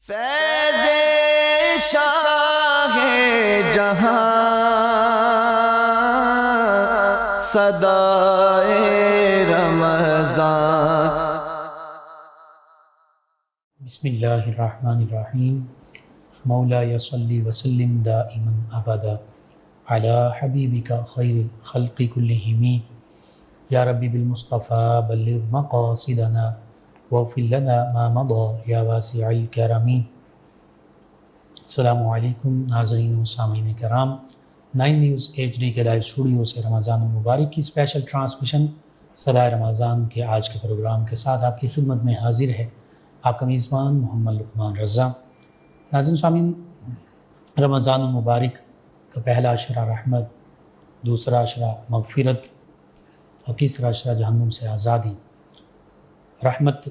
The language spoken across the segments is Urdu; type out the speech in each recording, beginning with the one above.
فیض شاہ جہاں صدائے رمضان۔ بسم اللہ الرحمن الرحیم۔ مولا صلی وسلم دائما ابدا علی حبیبک خیر الخلق کلہم، یا ربی بالمصطفیٰ بلغ مقاصدنا واغفر لنا ما مضى یا واسع الکرم۔ السلام علیکم ناظرین و سامعین کرام، 9 نیوز HD کے لائیو اسٹوڈیو سے رمضان المبارک کی اسپیشل ٹرانسمیشن صدائے رمضان کے آج کے پروگرام کے ساتھ آپ کی خدمت میں حاضر ہے آپ کا میزبان محمد لقمان رضا۔ ناظرین سامعین، رمضان المبارک کا پہلا عشرہ رحمت، دوسرا عشرہ مغفرت اور تیسرا عشرہ جہنم سے آزادی۔ رحمت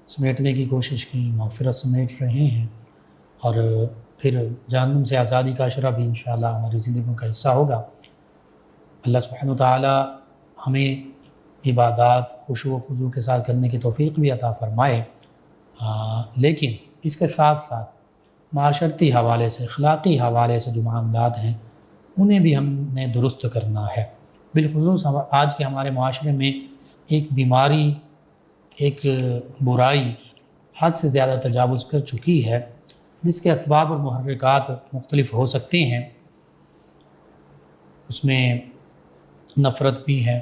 سمیٹنے کی کوشش کی، مغفرت سمیٹ رہے ہیں، اور پھر جہنم سے آزادی کا عشرہ بھی انشاءاللہ ہماری زندگیوں کا حصہ ہوگا۔ اللہ سبحانہ وتعالی ہمیں عبادات خشوع و خضوع کے ساتھ کرنے کی توفیق بھی عطا فرمائے، لیکن اس کے ساتھ ساتھ معاشرتی حوالے سے، اخلاقی حوالے سے جو معاملات ہیں انہیں بھی ہم نے درست کرنا ہے۔ بالخصوص آج کے ہمارے معاشرے میں ایک بیماری، ایک برائی حد سے زیادہ تجاوز کر چکی ہے، جس کے اسباب اور محرکات مختلف ہو سکتے ہیں۔ اس میں نفرت بھی ہے،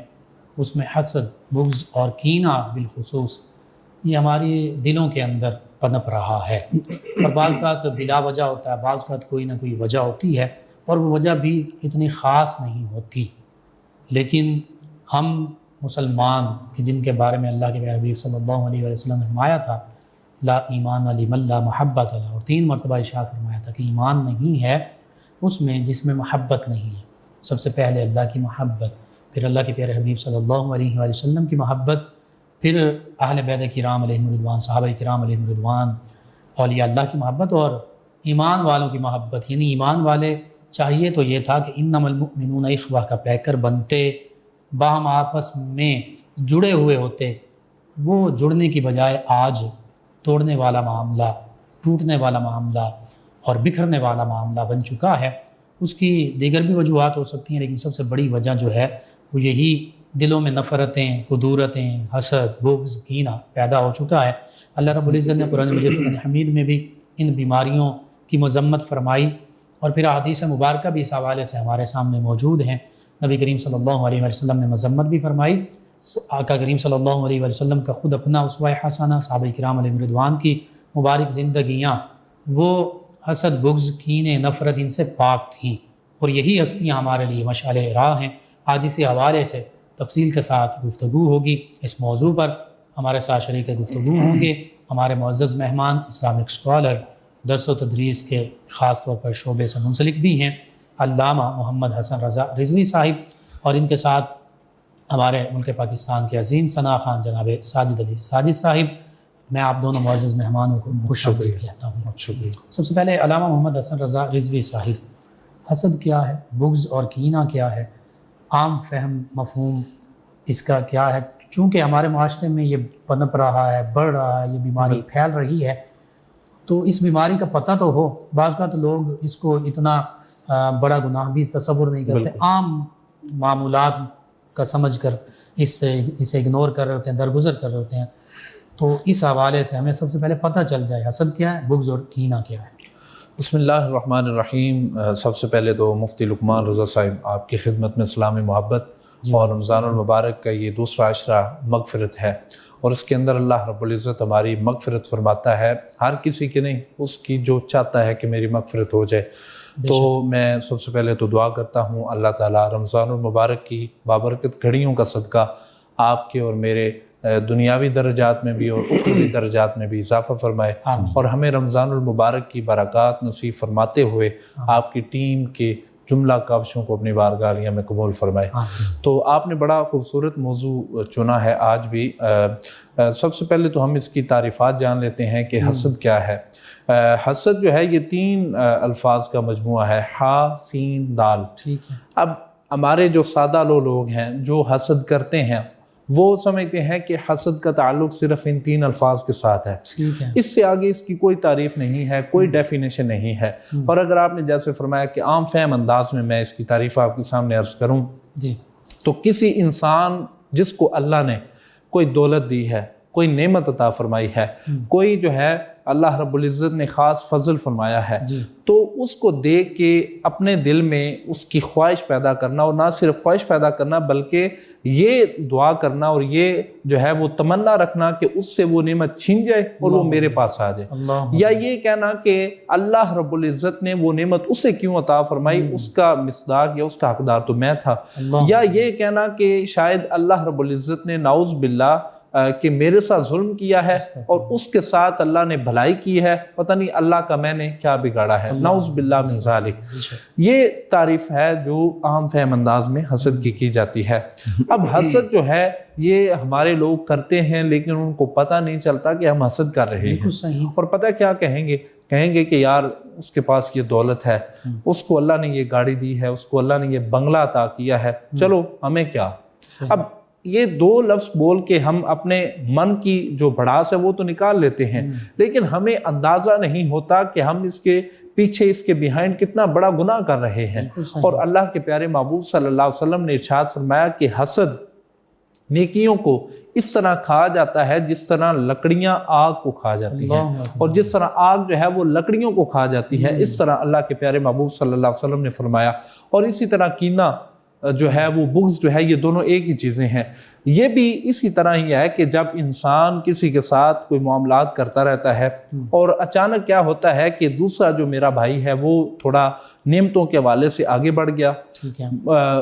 اس میں حسد، بغض اور کینہ بالخصوص یہ ہماری دلوں کے اندر پنپ رہا ہے، اور بعض اوقات بلا وجہ ہوتا ہے، بعض اوقات کوئی نہ کوئی وجہ ہوتی ہے، اور وہ وجہ بھی اتنی خاص نہیں ہوتی۔ لیکن ہم مسلمان کہ جن کے بارے میں اللہ کے پیارے حبیب صلی اللہ علیہ وسلم نے فرمایا تھا لا ایمان لمن لا محبت له، اور 3 مرتبہ ارشاد فرمایا تھا کہ ایمان نہیں ہے اس میں جس میں محبت نہیں ہے۔ سب سے پہلے اللہ کی محبت، پھر اللہ کے پیارے حبیب صلی اللہ علیہ وسلم کی محبت، پھر اہل بیت کرام علیہم رضوان، صحابہ کرام علیہم رضوان، اولیاء اللہ کی محبت، اور ایمان والوں کی محبت۔ یعنی ایمان والے چاہیے تو یہ تھا کہ انما المؤمنون اخوہ کا پیکر بنتے، باہم آپس میں جڑے ہوئے ہوتے۔ وہ جڑنے کی بجائے آج توڑنے والا معاملہ، ٹوٹنے والا معاملہ اور بکھرنے والا معاملہ بن چکا ہے۔ اس کی دیگر بھی وجوہات ہو سکتی ہیں، لیکن سب سے بڑی وجہ جو ہے وہ یہی دلوں میں نفرتیں، قدورتیں، حسد، بغض، کینہ پیدا ہو چکا ہے۔ اللہ رب العزت نے قرآن مجید فرقان حمید میں بھی ان بیماریوں کی مذمت فرمائی، اور پھر احادیث مبارکہ بھی اس حوالے سے ہمارے سامنے موجود ہیں۔ نبی کریم صلی اللہ علیہ وسلم نے مذمت بھی فرمائی۔ آقا کریم صلی اللہ علیہ وسلم کا خود اپنا اسوہ حسنہ، صحابہ کرام علیہم رضوان کی مبارک زندگیاں وہ حسد، بغض، کینے، نفرت ان سے پاک تھیں، اور یہی ہستیاں ہمارے لیے مشعل راہ ہیں۔ آج اسی حوالے سے تفصیل کے ساتھ گفتگو ہوگی اس موضوع پر۔ ہمارے ساتھ شریک گفتگو ہوں گے ہمارے معزز مہمان، اسلامک اسکالر، درس و تدریس کے خاص طور پر شعبے سے منسلک بھی ہیں، علامہ محمد حسن رضا رضوی صاحب، اور ان کے ساتھ ہمارے ملک پاکستان کے عظیم ثنا خان جناب ساجد علی ساجد صاحب۔ میں آپ دونوں معزز مہمانوں کو خوش آمدید کہتا ہوں۔ شکریہ۔ سب سے پہلے علامہ محمد حسن رضا رضوی صاحب، حسد کیا ہے، بغض اور کینہ کیا ہے، عام فہم مفہوم اس کا کیا ہے؟ چونکہ ہمارے معاشرے میں یہ پنپ رہا ہے، بڑھ رہا ہے، یہ بیماری پھیل رہی ہے، تو اس بیماری کا پتہ تو ہو۔ بعض اوقات لوگ اس کو اتنا بڑا گناہ بھی تصور نہیں کرتے، عام معمولات کا سمجھ کر اسے اگنور کر رہے ہوتے ہیں، درگزر کر رہے ہوتے ہیں۔ تو اس حوالے سے ہمیں سب سے پہلے پتہ چل جائے حسد کیا ہے، بغض اور کینہ کیا ہے۔ بسم اللہ الرحمن الرحیم۔ سب سے پہلے تو مفتی لقمان رضا صاحب آپ کی خدمت میں اسلامی محبت، اور رمضان المبارک کا یہ دوسرا عشرہ مغفرت ہے، اور اس کے اندر اللہ رب العزت ہماری مغفرت فرماتا ہے، ہر کسی کی نہیں، اس کی جو چاہتا ہے کہ میری مغفرت ہو جائے۔ تو میں سب سے پہلے تو دعا کرتا ہوں اللہ تعالیٰ رمضان المبارک کی بابرکت گھڑیوں کا صدقہ آپ کے اور میرے دنیاوی درجات میں بھی اور اخروی درجات میں بھی اضافہ فرمائے، اور ہمیں رمضان المبارک کی برکات نصیب فرماتے ہوئے آپ کی ٹیم کے جملہ کاوشوں کو اپنی بارگاہ میں قبول فرمائے۔ تو آپ نے بڑا خوبصورت موضوع چنا ہے آج بھی۔ سب سے پہلے تو ہم اس کی تعریفات جان لیتے ہیں کہ حسد کیا ہے۔ حسد جو ہے یہ 3 الفاظ کا مجموعہ ہے، ہا، سین، دال۔ ٹھیک ہے۔ اب ہمارے جو سادہ لوگ ہیں جو حسد کرتے ہیں وہ سمجھتے ہیں کہ حسد کا تعلق صرف ان 3 الفاظ کے ساتھ ہے، ٹھیک ہے، اس سے آگے اس کی کوئی تعریف نہیں ہے، کوئی ڈیفینیشن نہیں ہے۔ اور اگر آپ نے جیسے فرمایا کہ عام فہم انداز میں اس کی تعریف آپ کے سامنے عرض کروں جی، تو کسی انسان جس کو اللہ نے کوئی دولت دی ہے، کوئی نعمت عطا فرمائی ہے، کوئی جو ہے اللہ رب العزت نے خاص فضل فرمایا ہے، جی، تو اس کو دیکھ کے اپنے دل میں اس کی خواہش پیدا کرنا، اور نہ صرف خواہش پیدا کرنا بلکہ یہ دعا کرنا اور یہ جو ہے وہ تمنا رکھنا کہ اس سے وہ نعمت چھین جائے اور وہ میرے پاس آ جائے، اللہ، یا یہ کہنا کہ اللہ رب العزت نے وہ نعمت اسے کیوں عطا فرمائی، اس کا مصداق یا اس کا حقدار تو میں تھا، اللہ، یا یہ کہنا کہ شاید اللہ رب العزت نے نعوذ باللہ کہ میرے ساتھ ظلم کیا ہے اور اس کے ساتھ اللہ نے بھلائی کی ہے، پتہ نہیں اللہ کا میں نے کیا بگاڑا ہے، نعوذ باللہ من ذالک۔ یہ تعریف ہے جو عام فہم انداز میں حسد کی جاتی ہے۔ اب حسد جو ہے یہ ہمارے لوگ کرتے ہیں لیکن ان کو پتہ نہیں چلتا کہ ہم حسد کر رہے ہیں، بالکل صحیح، اور پتہ کیا کہیں گے کہ یار اس کے پاس یہ دولت ہے، اس کو اللہ نے یہ گاڑی دی ہے، اس کو اللہ نے یہ بنگلہ عطا کیا ہے، چلو ہمیں کیا۔ اب یہ 2 لفظ بول کے ہم اپنے من کی جو بڑاس ہے وہ تو نکال لیتے ہیں، لیکن ہمیں اندازہ نہیں ہوتا کہ ہم اس کے پیچھے، اس کے بیہائنڈ کتنا بڑا گناہ کر رہے ہیں۔ اور اللہ کے پیارے محبوب صلی اللہ علیہ وسلم نے ارشاد فرمایا کہ حسد نیکیوں کو اس طرح کھا جاتا ہے جس طرح لکڑیاں آگ کو کھا جاتی ہیں، اور جس طرح آگ جو ہے وہ لکڑیوں کو کھا جاتی ہے، اس طرح اللہ کے پیارے محبوب صلی اللہ علیہ وسلم نے فرمایا۔ اور اسی طرح کینہ جو ہے وہ بغض جو ہے، یہ دونوں ایک ہی چیزیں ہیں۔ یہ بھی اسی طرح ہی ہے کہ جب انسان کسی کے ساتھ کوئی معاملات کرتا رہتا ہے اور اچانک کیا ہوتا ہے کہ دوسرا جو میرا بھائی ہے وہ تھوڑا نعمتوں کے حوالے سے آگے بڑھ گیا، ٹھیک ہے،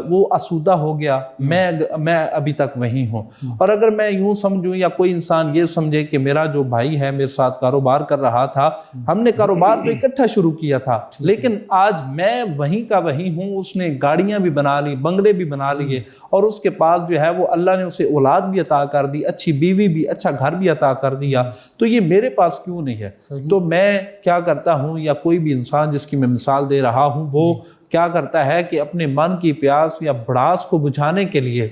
وہ آسودہ ہو گیا، میں ابھی تک وہیں ہوں۔ اور اگر میں یوں سمجھوں یا کوئی انسان یہ سمجھے کہ میرا جو بھائی ہے میرے ساتھ کاروبار کر رہا تھا، ہم نے کاروبار تو اکٹھا شروع کیا تھا لیکن آج میں وہیں کا وہیں ہوں، اس نے گاڑیاں بھی بنا لی، بنگلے بھی بنا لیے، اور اس کے پاس جو ہے وہ اللہ نے اسے اولاد بھی عطا کر دی، اچھی بیوی بھی، اچھا گھر بھی عطا کر دیا، تو یہ میرے پاس کیوں نہیں ہے؟ تو میں کیا کرتا ہوں، یا کوئی بھی انسان جس کی میں مثال دے رہا ہوں، وہ کیا کرتا ہے کہ اپنے من کی پیاس یا بڑاس کو بجھانے کے لیے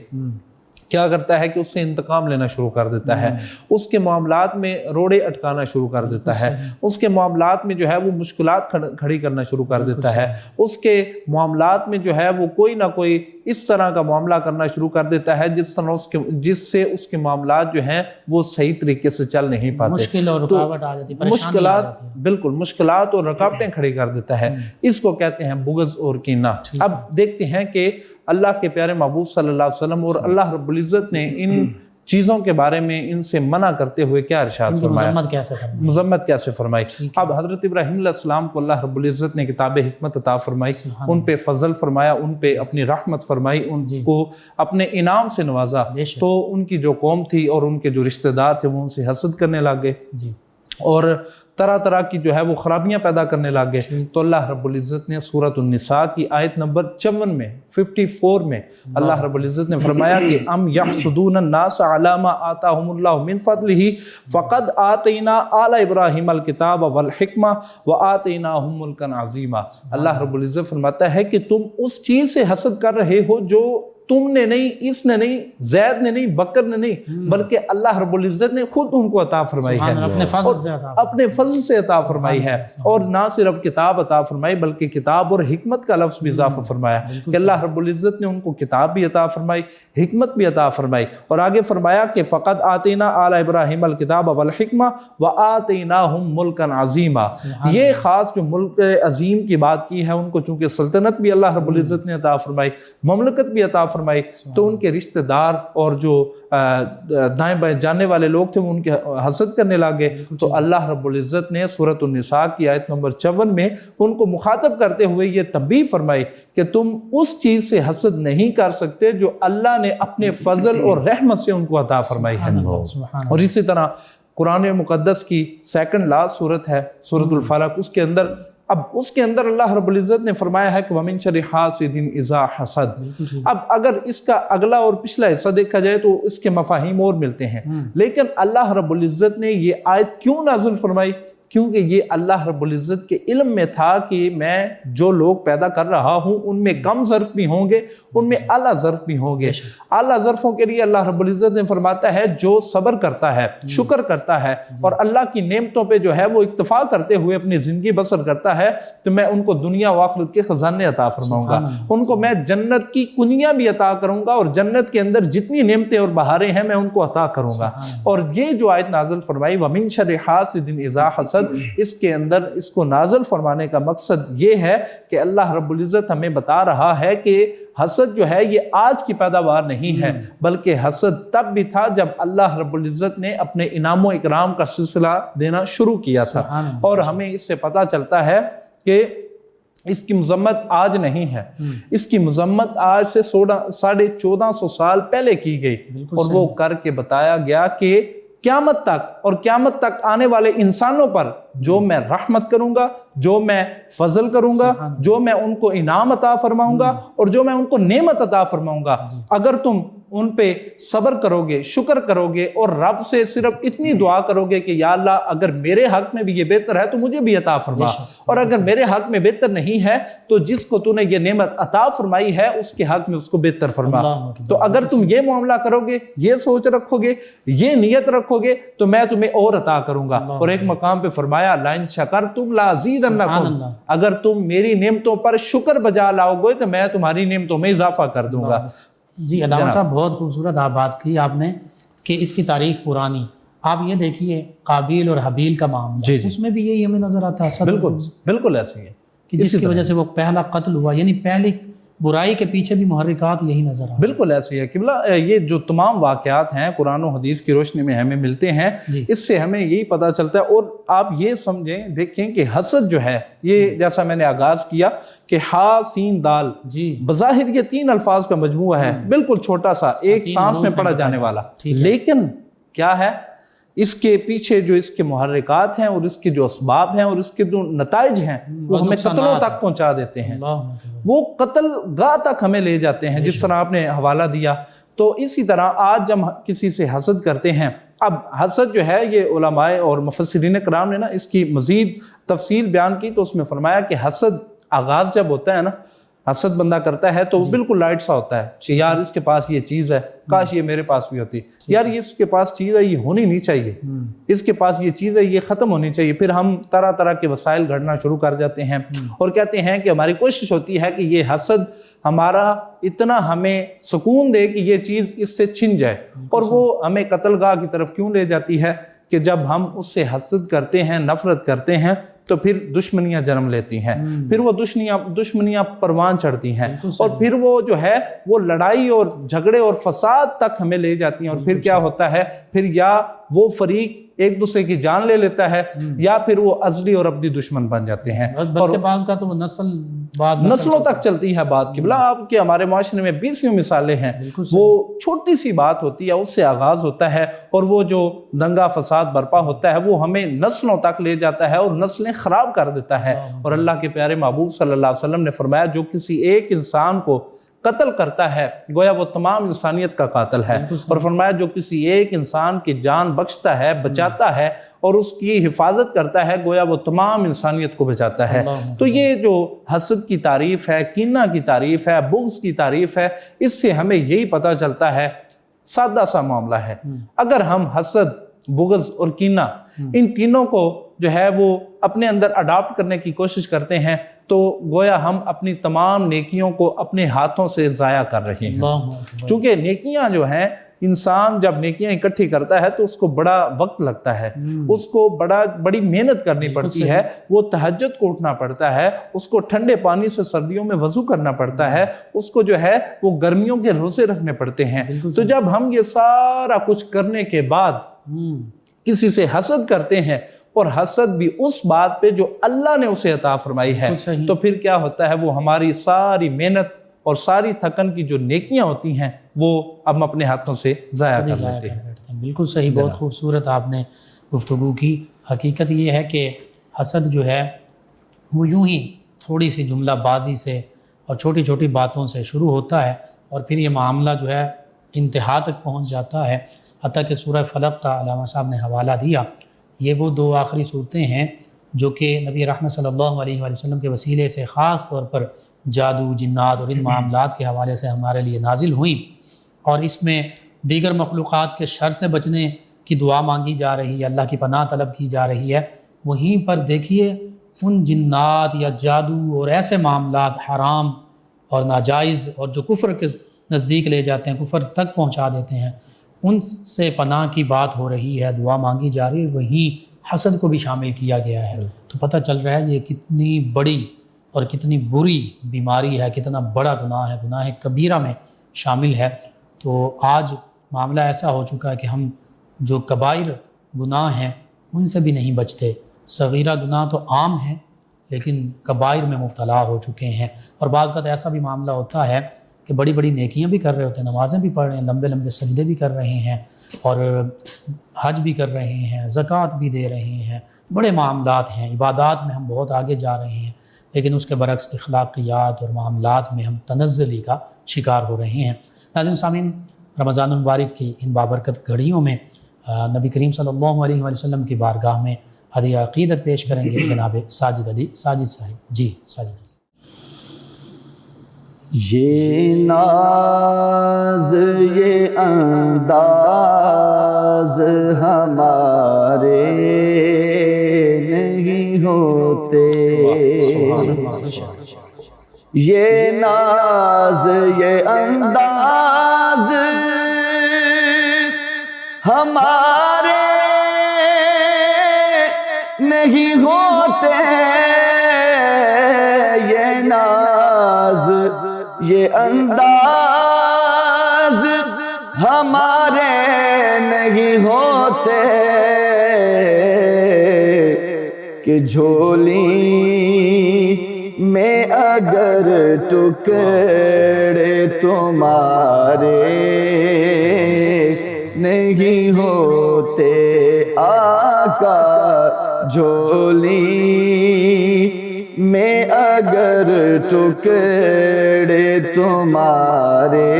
کیا کرتا ہے کہ اس سے انتقام لینا شروع کر دیتا ہے، اس کے معاملات میں روڑے اٹکانا شروع کر دیتا ہے، اس کے معاملات میں جو ہے وہ مشکلات کھڑی کرنا شروع کر دیتا ہے، اس کے معاملات میں جو ہے وہ کوئی نہ کوئی اس طرح کا معاملہ کرنا شروع کر دیتا ہے جس سے اس کے معاملات جو ہیں وہ صحیح طریقے سے چل نہیں پاتے، مشکل اور رکاوٹ آ جاتی ہے، مشکلات، بالکل مشکلات اور رکاوٹیں کھڑی کر دیتا ہے۔ اس کو کہتے ہیں بغض اور کینہ۔ اب دیکھتے ہیں کہ اللہ کے پیارے محبوب صلی اللہ علیہ وسلم اور اللہ رب العزت نے ان چیزوں کے بارے میں ان سے منع کرتے ہوئے کیا ارشاد فرمایا، مذمت کیسے فرمائی۔ اب حضرت ابراہیم علیہ السلام کو اللہ رب العزت نے کتاب حکمت عطا فرمائی، ان پہ فضل فرمایا، ان پہ اپنی رحمت فرمائی، ان کو اپنے انعام سے نوازا، تو ان کی جو قوم تھی اور ان کے جو رشتہ دار تھے وہ ان سے حسد کرنے لگ گئے اور طرح طرح کی جو ہے وہ خرابیاں پیدا کرنے لگ گئے۔ تو اللہ رب العزت نے سورۃ النساء کی آیت نمبر 54 میں 54 میں اللہ رب العزت نے فرمایا کہ ام یحسدون الناس علی ما آتاہم اللہ من فضلہ فقد آتینا آل ابراہیم الکتاب والحکمہ وآتیناہم ملکا عظیما۔ اللہ رب العزت فرماتا ہے کہ تم اس چیز سے حسد کر رہے ہو جو تم نے نہیں، اس نے نہیں، زید نے نہیں، بکر نے نہیں، بلکہ اللہ رب العزت نے خود ان کو عطا فرمائی ہے، اپنے فضل سے عطا فرمائی ہے، اور نہ صرف کتاب عطا فرمائی بلکہ کتاب اور حکمت کا لفظ بھی اضافہ فرمایا کہ اللہ رب العزت نے ان کو کتاب بھی عطا فرمائی، حکمت بھی عطا فرمائی، اور آگے فرمایا کہ فقد آتینا آل ابراہیم الکتاب والحکمہ وآتیناہم ملکا عظیما۔ یہ خاص جو ملک عظیم کی بات کی ہے، ان کو چونکہ سلطنت بھی اللہ رب العزت نے عطا فرمائی، مملکت بھی عطا فرمائی، تو ان کے رشتہ دار اور جو دائیں بائیں جاننے والے لوگ تھے وہ ان کے حسد کرنے لگے۔ تو اللہ رب العزت نے سورۃ النساء کی آیت نمبر 54 میں ان کو مخاطب کرتے ہوئے یہ تنبیہ فرمائی کہ تم اس چیز سے حسد نہیں کر سکتے جو اللہ نے اپنے فضل اور رحمت سے ان کو عطا فرمائی ہے۔ اور اسی طرح قرآن مقدس کی سیکنڈ لاسٹ سورت ہے سورۃ الفلق، اس کے اندر اللہ رب العزت نے فرمایا ہے کہ وَمِن شَرِّ حَاسِدٍ إِذَا حَسَدَ۔ اب اگر اس کا اگلا اور پچھلا حصہ دیکھا جائے تو اس کے مفاہیم اور ملتے ہیں، لیکن اللہ رب العزت نے یہ آیت کیوں نازل فرمائی کیونکہ یہ اللہ رب العزت کے علم میں تھا کہ میں جو لوگ پیدا کر رہا ہوں ان میں کم ظرف بھی ہوں گے، ان میں اعلیٰ ظرف بھی ہوں گے۔ اعلیٰ ظرفوں کے لیے اللہ رب العزت نے فرماتا ہے جو صبر کرتا ہے، شکر کرتا ہے اور اللہ کی نعمتوں پہ جو ہے وہ اکتفا کرتے ہوئے اپنی زندگی بسر کرتا ہے، تو میں ان کو دنیا و آخرت کے خزانے عطا فرماؤں گا، ان کو میں جنت کی کنیاں بھی عطا کروں گا، اور جنت کے اندر جتنی نعمتیں اور بہاریں ہیں میں ان کو عطا کروں گا۔ اور یہ جو آیت نازل فرمائی وَمِن شَرِّ حَاسِدٍ إِذَا حَسَدَ، اس کے اندر اس کو نازل فرمانے کا مقصد یہ ہے کہ اللہ رب العزت ہمیں بتا رہا ہے کہ حسد جو ہے یہ آج کی پیداوار نہیں ہے، بلکہ حسد تب بھی تھا جب اللہ رب العزت نے اپنے انعام و اکرام کا سلسلہ دینا شروع کیا تھا۔ اور ہمیں اس سے پتہ چلتا ہے کہ اس کی مذمت آج نہیں ہے، اس کی مذمت آج سے 1450 سال پہلے کی گئی، اور وہ کر کے بتایا گیا کہ قیامت تک اور قیامت تک آنے والے انسانوں پر جو میں رحمت کروں گا، جو میں فضل کروں گا، جو میں ان کو انعام عطا فرماؤں گا، اور جو میں ان کو نعمت عطا فرماؤں گا، اگر تم ان پہ صبر کرو گے، شکر کرو گے، اور رب سے صرف اتنی دعا کرو گے کہ یا اللہ اگر میرے حق میں بھی یہ بہتر ہے تو مجھے بھی عطا فرما، اور اگر میرے حق میں بہتر نہیں ہے تو جس کو تو نے یہ نعمت عطا فرمائی ہے اس کے حق میں اس کو بہتر فرما۔ تو اگر تم یہ معاملہ کرو گے، یہ سوچ رکھو گے، یہ نیت رکھو گے، تو میں تمہیں اور عطا کروں گا۔ اور ایک مقام پہ فرمایا لَإِن شَكَرْتُمْ لَأَزِيدَنَّكُمْ، اگر تم میری نعمتوں پر شکر بجا لاؤ گے تو میں تمہاری نعمتوں میں اضافہ کر دوں گا۔ جی علامہ صاحب بہت خوبصورت آپ بات کی آپ نے کہ اس کی تاریخ پرانی، آپ یہ دیکھیے قابیل اور حابیل کا معاملہ، اس میں بھی یہی ہمیں نظر آتا ہے، بالکل ایسے ہی ہے کہ جس کی وجہ سے وہ پہلا قتل ہوا، یعنی پہلی برائی کے پیچھے بھی محرکات یہی نظر آ رہا ہے۔ بالکل ایسے ہی ہے قبلہ، یہ جو تمام واقعات ہیں قرآن و حدیث کی روشنی میں ہمیں ملتے ہیں، اس سے ہمیں یہی پتہ چلتا ہے۔ اور آپ یہ سمجھیں دیکھیں کہ حسد جو ہے یہ جیسا میں نے آغاز کیا کہ ہا سین دال، بظاہر یہ 3 الفاظ کا مجموعہ ہے، بالکل چھوٹا سا، ایک سانس میں پڑھا جانے والا، لیکن کیا ہے اس کے پیچھے جو اس کے محرکات ہیں اور اس کے جو اسباب ہیں اور اس کے جو نتائج ہیں وہ ہمیں قتلوں تک پہنچا دیتے ہیں، وہ قتل گاہ تک ہمیں لے جاتے ہیں، جس طرح آپ نے حوالہ دیا۔ تو اسی طرح آج جب کسی سے حسد کرتے ہیں، اب حسد جو ہے یہ علماء اور مفسرین کرام نے نا اس کی مزید تفصیل بیان کی، تو اس میں فرمایا کہ حسد آغاز جب ہوتا ہے نا، حسد بندہ کرتا ہے تو وہ بالکل لائٹ سا ہوتا ہے کہ یار اس کے پاس یہ چیز ہے، کاش یہ میرے پاس بھی ہوتی، یار یہ اس کے پاس چیز ہے یہ ہونی نہیں چاہیے، اس کے پاس یہ چیز ہے یہ ختم ہونی چاہیے۔ پھر ہم طرح طرح کے وسائل گھڑنا شروع کر جاتے ہیں اور کہتے ہیں کہ ہماری کوشش ہوتی ہے کہ یہ حسد ہمارا اتنا ہمیں سکون دے کہ یہ چیز اس سے چھن جائے، اور وہ ہمیں قتل گاہ کی طرف کیوں لے جاتی ہے کہ جب ہم اس سے حسد کرتے ہیں، نفرت کرتے ہیں، تو پھر دشمنیاں جنم لیتی ہیں، پھر وہ دشمنیاں پروان چڑھتی ہیں، اور پھر وہ جو ہے وہ لڑائی اور جھگڑے اور فساد تک ہمیں لے جاتی ہیں۔ اور پھر کیا ہوتا ہے، پھر یا وہ فریق ایک دوسرے کی جان لے لیتا ہے یا پھر وہ ازلی اور ابدی دشمن بن جاتے ہیں، اور بعد کا تو وہ نسلوں تک چلتی ہے بات قبلہ۔ آپ کے ہمارے معاشرے میں 20 مثالیں ہیں، وہ چھوٹی سی بات ہوتی ہے، اس سے آغاز ہوتا ہے، اور وہ جو دنگا فساد برپا ہوتا ہے وہ ہمیں نسلوں تک لے جاتا ہے اور نسلیں خراب کر دیتا ہے۔ اور اللہ کے پیارے محبوب صلی اللہ علیہ وسلم نے فرمایا جو کسی ایک انسان کو قتل کرتا ہے گویا وہ تمام انسانیت کا قاتل ہے، اور فرمایا جو کسی ایک انسان کی جان بخشتا ہے، بچاتا ہے اور اس کی حفاظت کرتا ہے گویا وہ تمام انسانیت کو بچاتا ہے۔ تو یہ جو حسد کی تعریف ہے، کینہ کی تعریف ہے، بغض کی تعریف ہے، اس سے ہمیں یہی پتہ چلتا ہے سادہ سا معاملہ ہے۔ اگر ہم حسد، بغض اور کینہ ان تینوں کو جو ہے وہ اپنے اندر اڈاپٹ کرنے کی کوشش کرتے ہیں تو گویا ہم اپنی تمام نیکیوں کو اپنے ہاتھوں سے ضائع کر رہے ہیں۔ چونکہ نیکیاں جو ہیں، انسان جب نیکیاں اکٹھی کرتا ہے تو اس کو بڑا وقت لگتا ہے، اس کو بڑی محنت کرنی پڑتی ہے، وہ تہجد کو اٹھنا پڑتا ہے، اس کو ٹھنڈے پانی سے سردیوں میں وضو کرنا پڑتا ہے، اس کو جو ہے وہ گرمیوں کے روزے رکھنے پڑتے ہیں۔ تو جب ہم یہ سارا کچھ کرنے کے بعد کسی سے حسد کرتے ہیں، اور حسد بھی اس بات پہ جو اللہ نے اسے عطا فرمائی ہے، تو پھر کیا ہوتا ہے وہ ہماری ساری محنت اور ساری تھکن کی جو نیکیاں ہوتی ہیں وہ ہم اپنے ہاتھوں سے ضائع کر لیتے ہیں۔ بالکل صحیح، بہت خوبصورت آپ نے گفتگو کی۔ حقیقت یہ ہے کہ حسد جو ہے وہ یوں ہی تھوڑی سی جملہ بازی سے اور چھوٹی چھوٹی باتوں سے شروع ہوتا ہے، اور پھر یہ معاملہ جو ہے انتہا تک پہنچ جاتا ہے، حتیٰ کہ سورہ فلق کا علامہ صاحب نے حوالہ دیا، یہ وہ دو آخری صورتیں ہیں جو کہ نبی رحمت صلی اللہ علیہ وآلہ وسلم کے وسیلے سے خاص طور پر جادو، جنات اور ان معاملات کے حوالے سے ہمارے لیے نازل ہوئیں، اور اس میں دیگر مخلوقات کے شر سے بچنے کی دعا مانگی جا رہی ہے، اللہ کی پناہ طلب کی جا رہی ہے۔ وہیں پر دیکھیے ان جنات یا جادو اور ایسے معاملات حرام اور ناجائز اور جو کفر کے نزدیک لے جاتے ہیں، کفر تک پہنچا دیتے ہیں، ان سے پناہ کی بات ہو رہی ہے، دعا مانگی جا رہی ہے۔ وہیں حسد کو بھی شامل کیا گیا ہے، تو پتہ چل رہا ہے یہ کتنی بڑی اور کتنی بری بیماری ہے، کتنا بڑا گناہ ہے، گناہ کبیرہ میں شامل ہے۔ تو آج معاملہ ایسا ہو چکا ہے کہ ہم جو کبائر گناہ ہیں ان سے بھی نہیں بچتے۔ صغیرہ گناہ تو عام ہیں لیکن کبائر میں مبتلا ہو چکے ہیں، اور بعض وقت ایسا بھی معاملہ ہوتا ہے کہ بڑی بڑی نیکیاں بھی کر رہے ہوتے ہیں، نمازیں بھی پڑھ رہے ہیں، لمبے لمبے سجدے بھی کر رہے ہیں، اور حج بھی کر رہے ہیں، زکوٰۃ بھی دے رہے ہیں، بڑے معاملات ہیں، عبادات میں ہم بہت آگے جا رہے ہیں، لیکن اس کے برعکس اخلاقیات اور معاملات میں ہم تنزلی کا شکار ہو رہے ہیں۔ ناظرین سامعین، رمضان المبارک کی ان بابرکت گھڑیوں میں نبی کریم صلی اللہ علیہ وآلہ وسلم کی بارگاہ میں ہدیہ عقیدت پیش کریں گے جناب ساجد علی ساجد صاحب۔ جی ساجد علی۔ یہ ناز یہ انداز ہمارے نہیں ہوتے، یہ ناز یہ انداز ہمارے نہیں ہوتے، یہ ناز یہ انداز ہمارے نہیں ہوتے، کہ جھولی میں اگر ٹکڑے تمہارے نہیں ہوتے، آقا جھولی میں اگر ٹکڑے تمہارے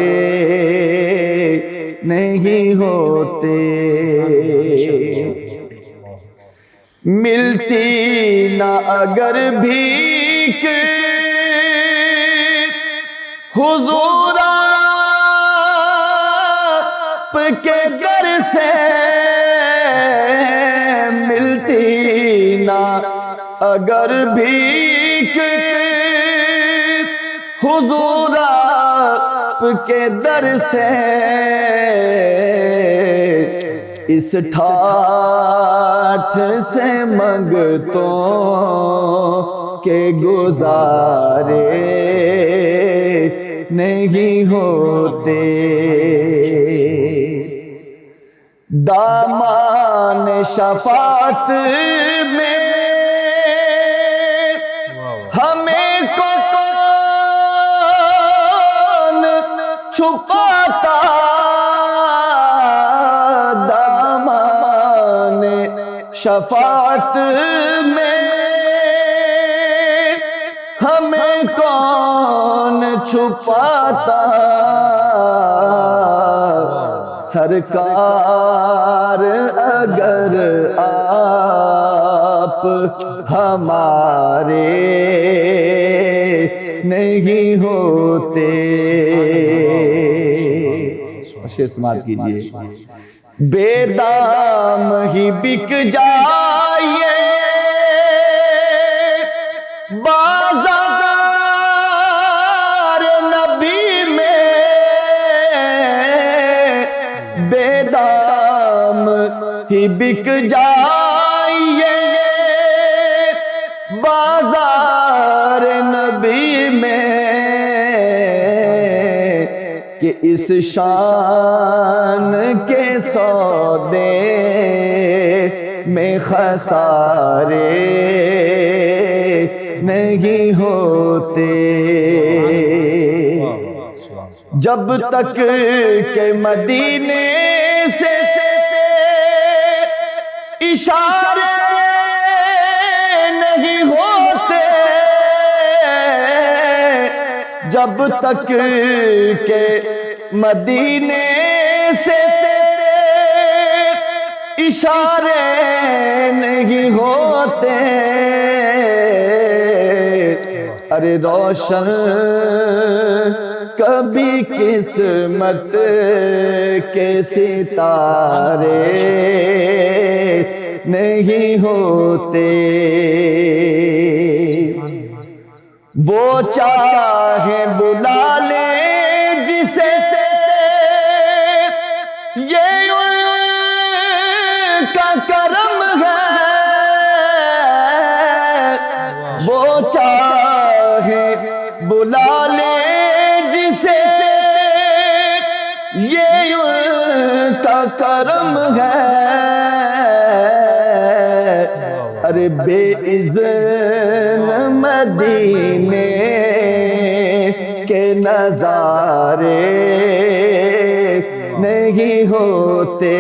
نہیں ہوتے، ملتی نہ اگر بھیک حضور آپ کے گھر سے، ملتی نہ اگر بھیک حضور آپ کے در سے، اس ٹھاٹھ سے منگتوں کے گزارے نہیں ہوتے، دامان شفاعت میں ہمیں کون چھپاتا، دامان شفاعت میں ہمیں کون چھپاتا، سرکار اگر آپ ہمارے نہیں ہوتے، سماعت کیجئے، بے دام ہی بک جائیے بازار نبی میں، بے دام ہی بک جائیے بازار نبی میں، کہ اس شان کے سودے میں خسارے نہیں ہوتے، جب تک کہ مدینے سے اشارے نہیں ہوتے، جب تک کہ مدینے سے اشارے نہیں ہوتے، ارے روشن کبھی قسمت کے ستارے نہیں ہوتے، وہ چاہے بلا لے جسے، یہ ان کا کرم ہے، وہ چاہے بلا لے جسے، یہ ان کا کرم ہے، ارے بے اذن مدینے کے نظارے نہیں ہوتے،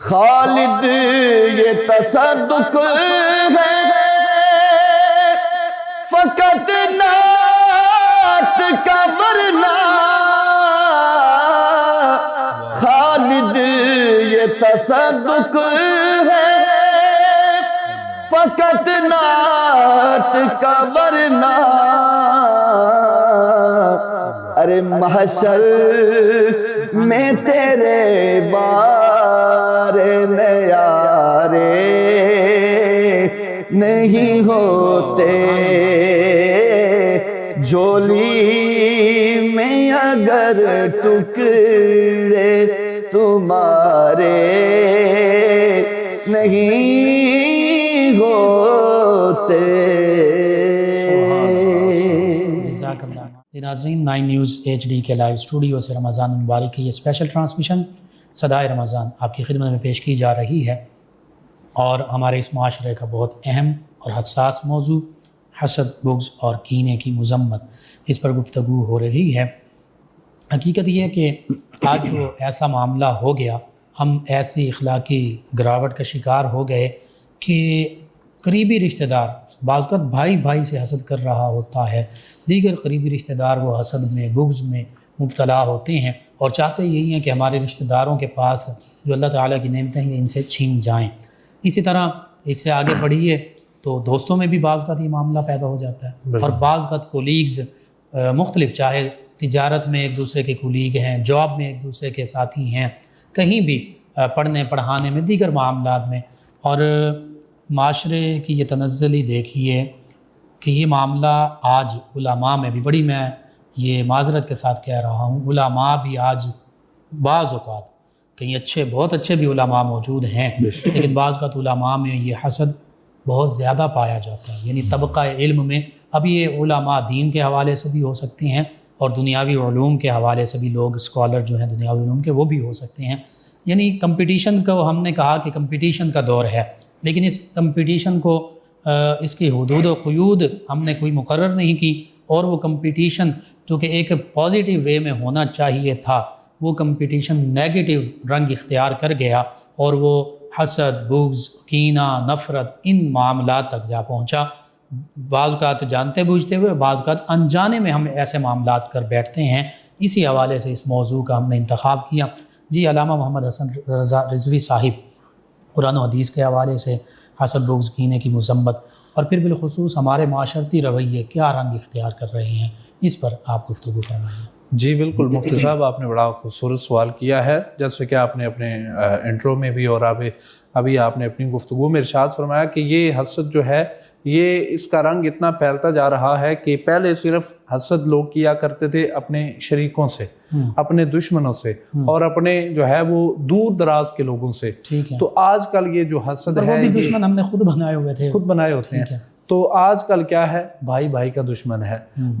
خالد یہ تصدق ہے فقط نعت کا ورنہ، خالد یہ تصدق ہے فقط نعت کا ورنہ، ارے محشر میں تیرے بار نیارے نہیں ہوتے، جھولی میں اگر ٹکڑے تمہارے نہیں ہوتے۔ جزاک اللہ۔ ناظرین، 9 نیوز HD کے لائیو اسٹوڈیو سے رمضان المبارک کی یہ اسپیشل ٹرانسمیشن صدائے رمضان آپ کی خدمت میں پیش کی جا رہی ہے، اور ہمارے اس معاشرے کا بہت اہم اور حساس موضوع حسد، بغض اور کینے کی مذمت، اس پر گفتگو ہو رہی ہے۔ حقیقت یہ ہے کہ آج جو ایسا معاملہ ہو گیا، ہم ایسی اخلاقی گراوٹ کا شکار ہو گئے کہ قریبی رشتہ دار بعض اوقات بھائی بھائی سے حسد کر رہا ہوتا ہے، دیگر قریبی رشتہ دار وہ حسد میں، بغض میں مبتلا ہوتے ہیں اور چاہتے یہی ہیں کہ ہمارے رشتہ داروں کے پاس جو اللہ تعالیٰ کی نعمتیں ہیں ان سے چھین جائیں۔ اسی طرح اس سے آگے بڑھیے تو دوستوں میں بھی بعض اوقات یہ معاملہ پیدا ہو جاتا ہے، اور بعض اوقات کولیگز مختلف، چاہے تجارت میں ایک دوسرے کے کولیگ ہیں، جاب میں ایک دوسرے کے ساتھی ہیں، کہیں بھی پڑھنے پڑھانے میں، دیگر معاملات میں، اور معاشرے کی یہ تنزلی دیکھیے کہ یہ معاملہ آج علماء میں بھی، بڑی میں یہ معذرت کے ساتھ کہہ رہا ہوں، علماء بھی آج بعض اوقات، کہیں اچھے بہت اچھے بھی علماء موجود ہیں، لیکن بعض اوقات علماء میں یہ حسد بہت زیادہ پایا جاتا ہے، یعنی طبقہ علم میں۔ اب یہ علماء دین کے حوالے سے بھی ہو سکتے ہیں اور دنیاوی علوم کے حوالے سے بھی، لوگ اسکالر جو ہیں دنیاوی علوم کے وہ بھی ہو سکتے ہیں، یعنی کمپٹیشن کو ہم نے کہا کہ کمپٹیشن کا دور ہے، لیکن اس کمپٹیشن کو اس کی حدود و قیود ہم نے کوئی مقرر نہیں کی، اور وہ کمپٹیشن جو کہ ایک پازیٹیو وے میں ہونا چاہیے تھا، وہ کمپٹیشن نیگیٹو رنگ اختیار کر گیا، اور وہ حسد، بغض، کینہ، نفرت ان معاملات تک جا پہنچا۔ بعض اوقات جانتے بوجھتے ہوئے، بعض اوقات انجانے میں ہم ایسے معاملات کر بیٹھتے ہیں۔ اسی حوالے سے اس موضوع کا ہم نے انتخاب کیا۔ جی، علامہ محمد حسن رضا رضوی صاحب قرآن و حدیث کے حوالے سے حسد، بغض، کینے کی مذمت، اور پھر بالخصوص ہمارے معاشرتی رویے کیا رنگ اختیار کر رہے ہیں، اس پر آپ گفتگو فرمائیں۔ جی بالکل مفتی صاحب، آپ نے بڑا خوبصورت سوال کیا ہے، جیسے کہ آپ نے اپنے انٹرو میں بھی اور ابھی آپ نے اپنی گفتگو میں ارشاد فرمایا کہ یہ حسد جو ہے، یہ اس کا رنگ اتنا پھیلتا جا رہا ہے کہ پہلے صرف حسد لوگ کیا کرتے تھے اپنے شریکوں سے، اپنے دشمنوں سے، اور اپنے جو ہے وہ دور دراز کے لوگوں سے۔ تو آج کل یہ جو حسد ہے، دشمن ہم نے خود بنائے ہوئے تھے، خود بنائے ہوتے ہیں۔ تو آج کل کیا ہے، بھائی بھائی کا دشمن ہے۔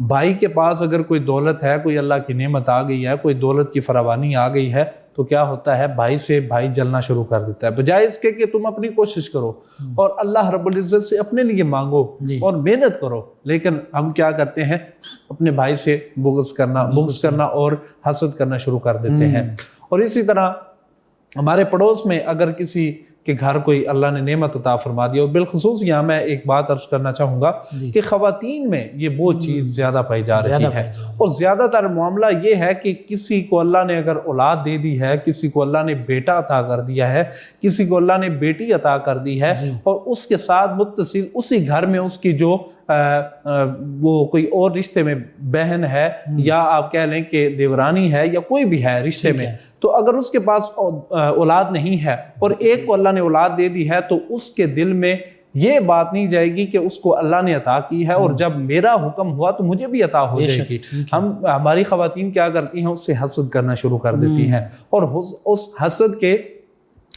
بھائی کے پاس اگر کوئی دولت ہے، کوئی اللہ کی نعمت آ گئی ہے، کوئی دولت کی فراوانی آ گئی ہے، تو کیا ہوتا ہے، بھائی سے بھائی جلنا شروع کر دیتا ہے، بجائے اس کے کہ تم اپنی کوشش کرو اور اللہ رب العزت سے اپنے لیے مانگو اور محنت کرو۔ لیکن ہم کیا کرتے ہیں، اپنے بھائی سے بغض کرنا اور حسد کرنا شروع کر دیتے ہیں۔ اور اسی طرح ہمارے پڑوس میں اگر کسی کہ گھر کوئی اللہ نے نعمت عطا فرما دی. اور بالخصوص یہاں میں ایک بات عرض کرنا چاہوں گا کہ خواتین میں یہ وہ چیز زیادہ پائی جا رہی ہے. اور زیادہ تر معاملہ یہ ہے کہ کسی کو اللہ نے اگر اولاد دے دی ہے، کسی کو اللہ نے بیٹا عطا کر دیا ہے، کسی کو اللہ نے بیٹی عطا کر دی ہے، اور اس کے ساتھ متصل اسی گھر میں اس کی جو وہ کوئی اور رشتے میں بہن ہے، یا آپ کہہ لیں کہ دیورانی ہے، یا کوئی بھی ہے رشتے میں، تو اگر اس کے پاس اولاد نہیں ہے اور ایک کو اللہ نے اولاد دے دی ہے، تو اس کے دل میں یہ بات نہیں جائے گی کہ اس کو اللہ نے عطا کی ہے اور جب میرا حکم ہوا تو مجھے بھی عطا ہو جائے گی. ہماری خواتین کیا کرتی ہیں؟ اس سے حسد کرنا شروع کر دیتی ہیں، اور اس حسد کے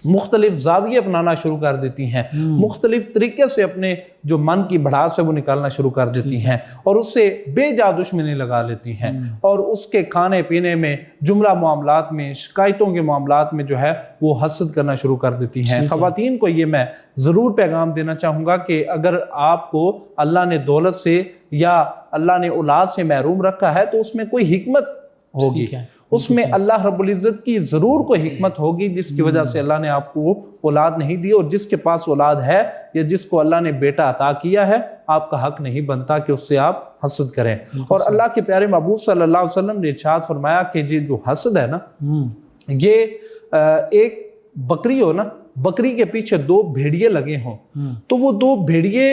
مختلف زاویے اپنانا شروع کر دیتی ہیں، مختلف طریقے سے اپنے جو من کی بڑھاس سے وہ نکالنا شروع کر دیتی ہیں، اور اس سے بے جا دشمنی لگا لیتی ہیں، اور اس کے کھانے پینے میں، جملہ معاملات میں، شکایتوں کے معاملات میں جو ہے وہ حسد کرنا شروع کر دیتی ہیں. خواتین کو یہ میں ضرور پیغام دینا چاہوں گا کہ اگر آپ کو اللہ نے دولت سے یا اللہ نے اولاد سے محروم رکھا ہے تو اس میں کوئی حکمت ہوگی، اس میں اللہ رب العزت کی ضرور کوئی حکمت ہوگی جس کی وجہ سے اللہ نے آپ کو اولاد نہیں دی. اور جس کے پاس اولاد ہے یا جس کو اللہ نے بیٹا عطا کیا ہے، آپ کا حق نہیں بنتا کہ اس سے آپ حسد کریں. اور اللہ کے پیارے محبوب صلی اللہ علیہ وسلم نے ارشاد فرمایا کہ یہ جو حسد ہے نا، یہ ایک بکری ہو نا، بکری کے پیچھے دو بھیڑیے لگے ہوں تو وہ دو بھیڑیے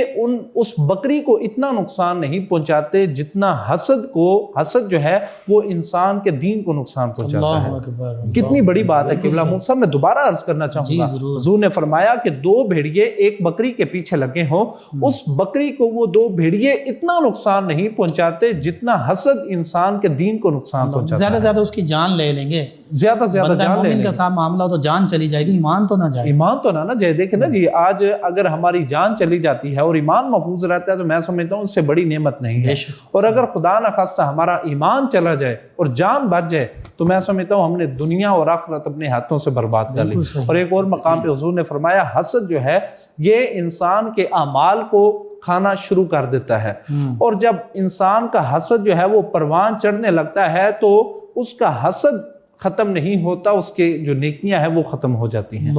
اس بکری کو اتنا نقصان نہیں پہنچاتے جتنا حسد جو ہے وہ انسان کے دین کو نقصان پہنچاتا ہے. کتنی بڑی بات ہے قبلہ موسیٰ. میں دوبارہ عرض کرنا چاہوں گا، حضور نے فرمایا کہ دو بھیڑیے ایک بکری کے پیچھے لگے ہوں، اس بکری کو وہ دو بھیڑیے اتنا نقصان نہیں پہنچاتے جتنا حسد انسان کے دین کو نقصان پہنچاتا ہے. زیادہ زیادہ اس کی جان لے لیں گے، زیادہ زیادہ جان لے لیں گے. کا ساتھ معاملہ ہو تو جان چلی جائے گی، ایمان تو نہ جائے. ایمان تو نہ جائے. دیکھیں نا جی، آج اگر ہماری جان چلی جاتی ہے اور ایمان محفوظ رہتا ہے تو میں سمجھتا ہوں اس سے بڑی نعمت نہیں ہے. اور اگر خدا نخواستہ ہمارا ایمان چلا جائے اور جان بچ جائے تو میں سمجھتا ہوں ہم نے دنیا اور آخرت اپنے ہاتھوں سے برباد کر لی. اور ایک اور مقام پہ حضور نے فرمایا حسد جو ہے یہ انسان کے اعمال کو کھانا شروع کر دیتا ہے، اور جب انسان کا حسد جو ہے وہ پروان چڑھنے لگتا ہے تو اس کا حسد ختم نہیں ہوتا، اس کے جو نیکیاں ہیں وہ ختم ہو جاتی ہیں.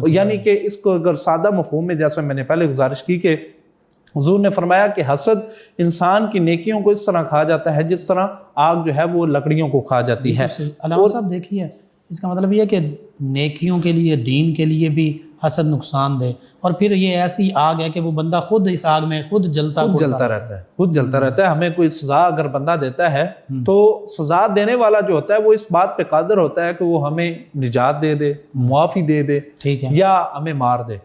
یعنی کہ اس کو اگر سادہ مفہوم میں، جیسا میں نے پہلے گزارش کی کہ حضور نے فرمایا کہ حسد انسان کی نیکیوں کو اس طرح کھا جاتا ہے جس طرح آگ جو ہے وہ لکڑیوں کو کھا جاتی ہے. علامہ صاحب دیکھیے، اس کا مطلب یہ ہے کہ نیکیوں کے لیے، دین کے لیے بھی حسد نقصان دے، اور پھر یہ ایسی آگ ہے کہ وہ بندہ خود اس آگ میں خود جلتا رہتا ہے. ہمیں کوئی سزا اگر بندہ دیتا ہے تو سزا دینے والا جو ہوتا ہے وہ اس بات پہ قادر ہوتا ہے کہ وہ ہمیں نجات دے دے، معافی دے دے، یا ہمیں مار دے.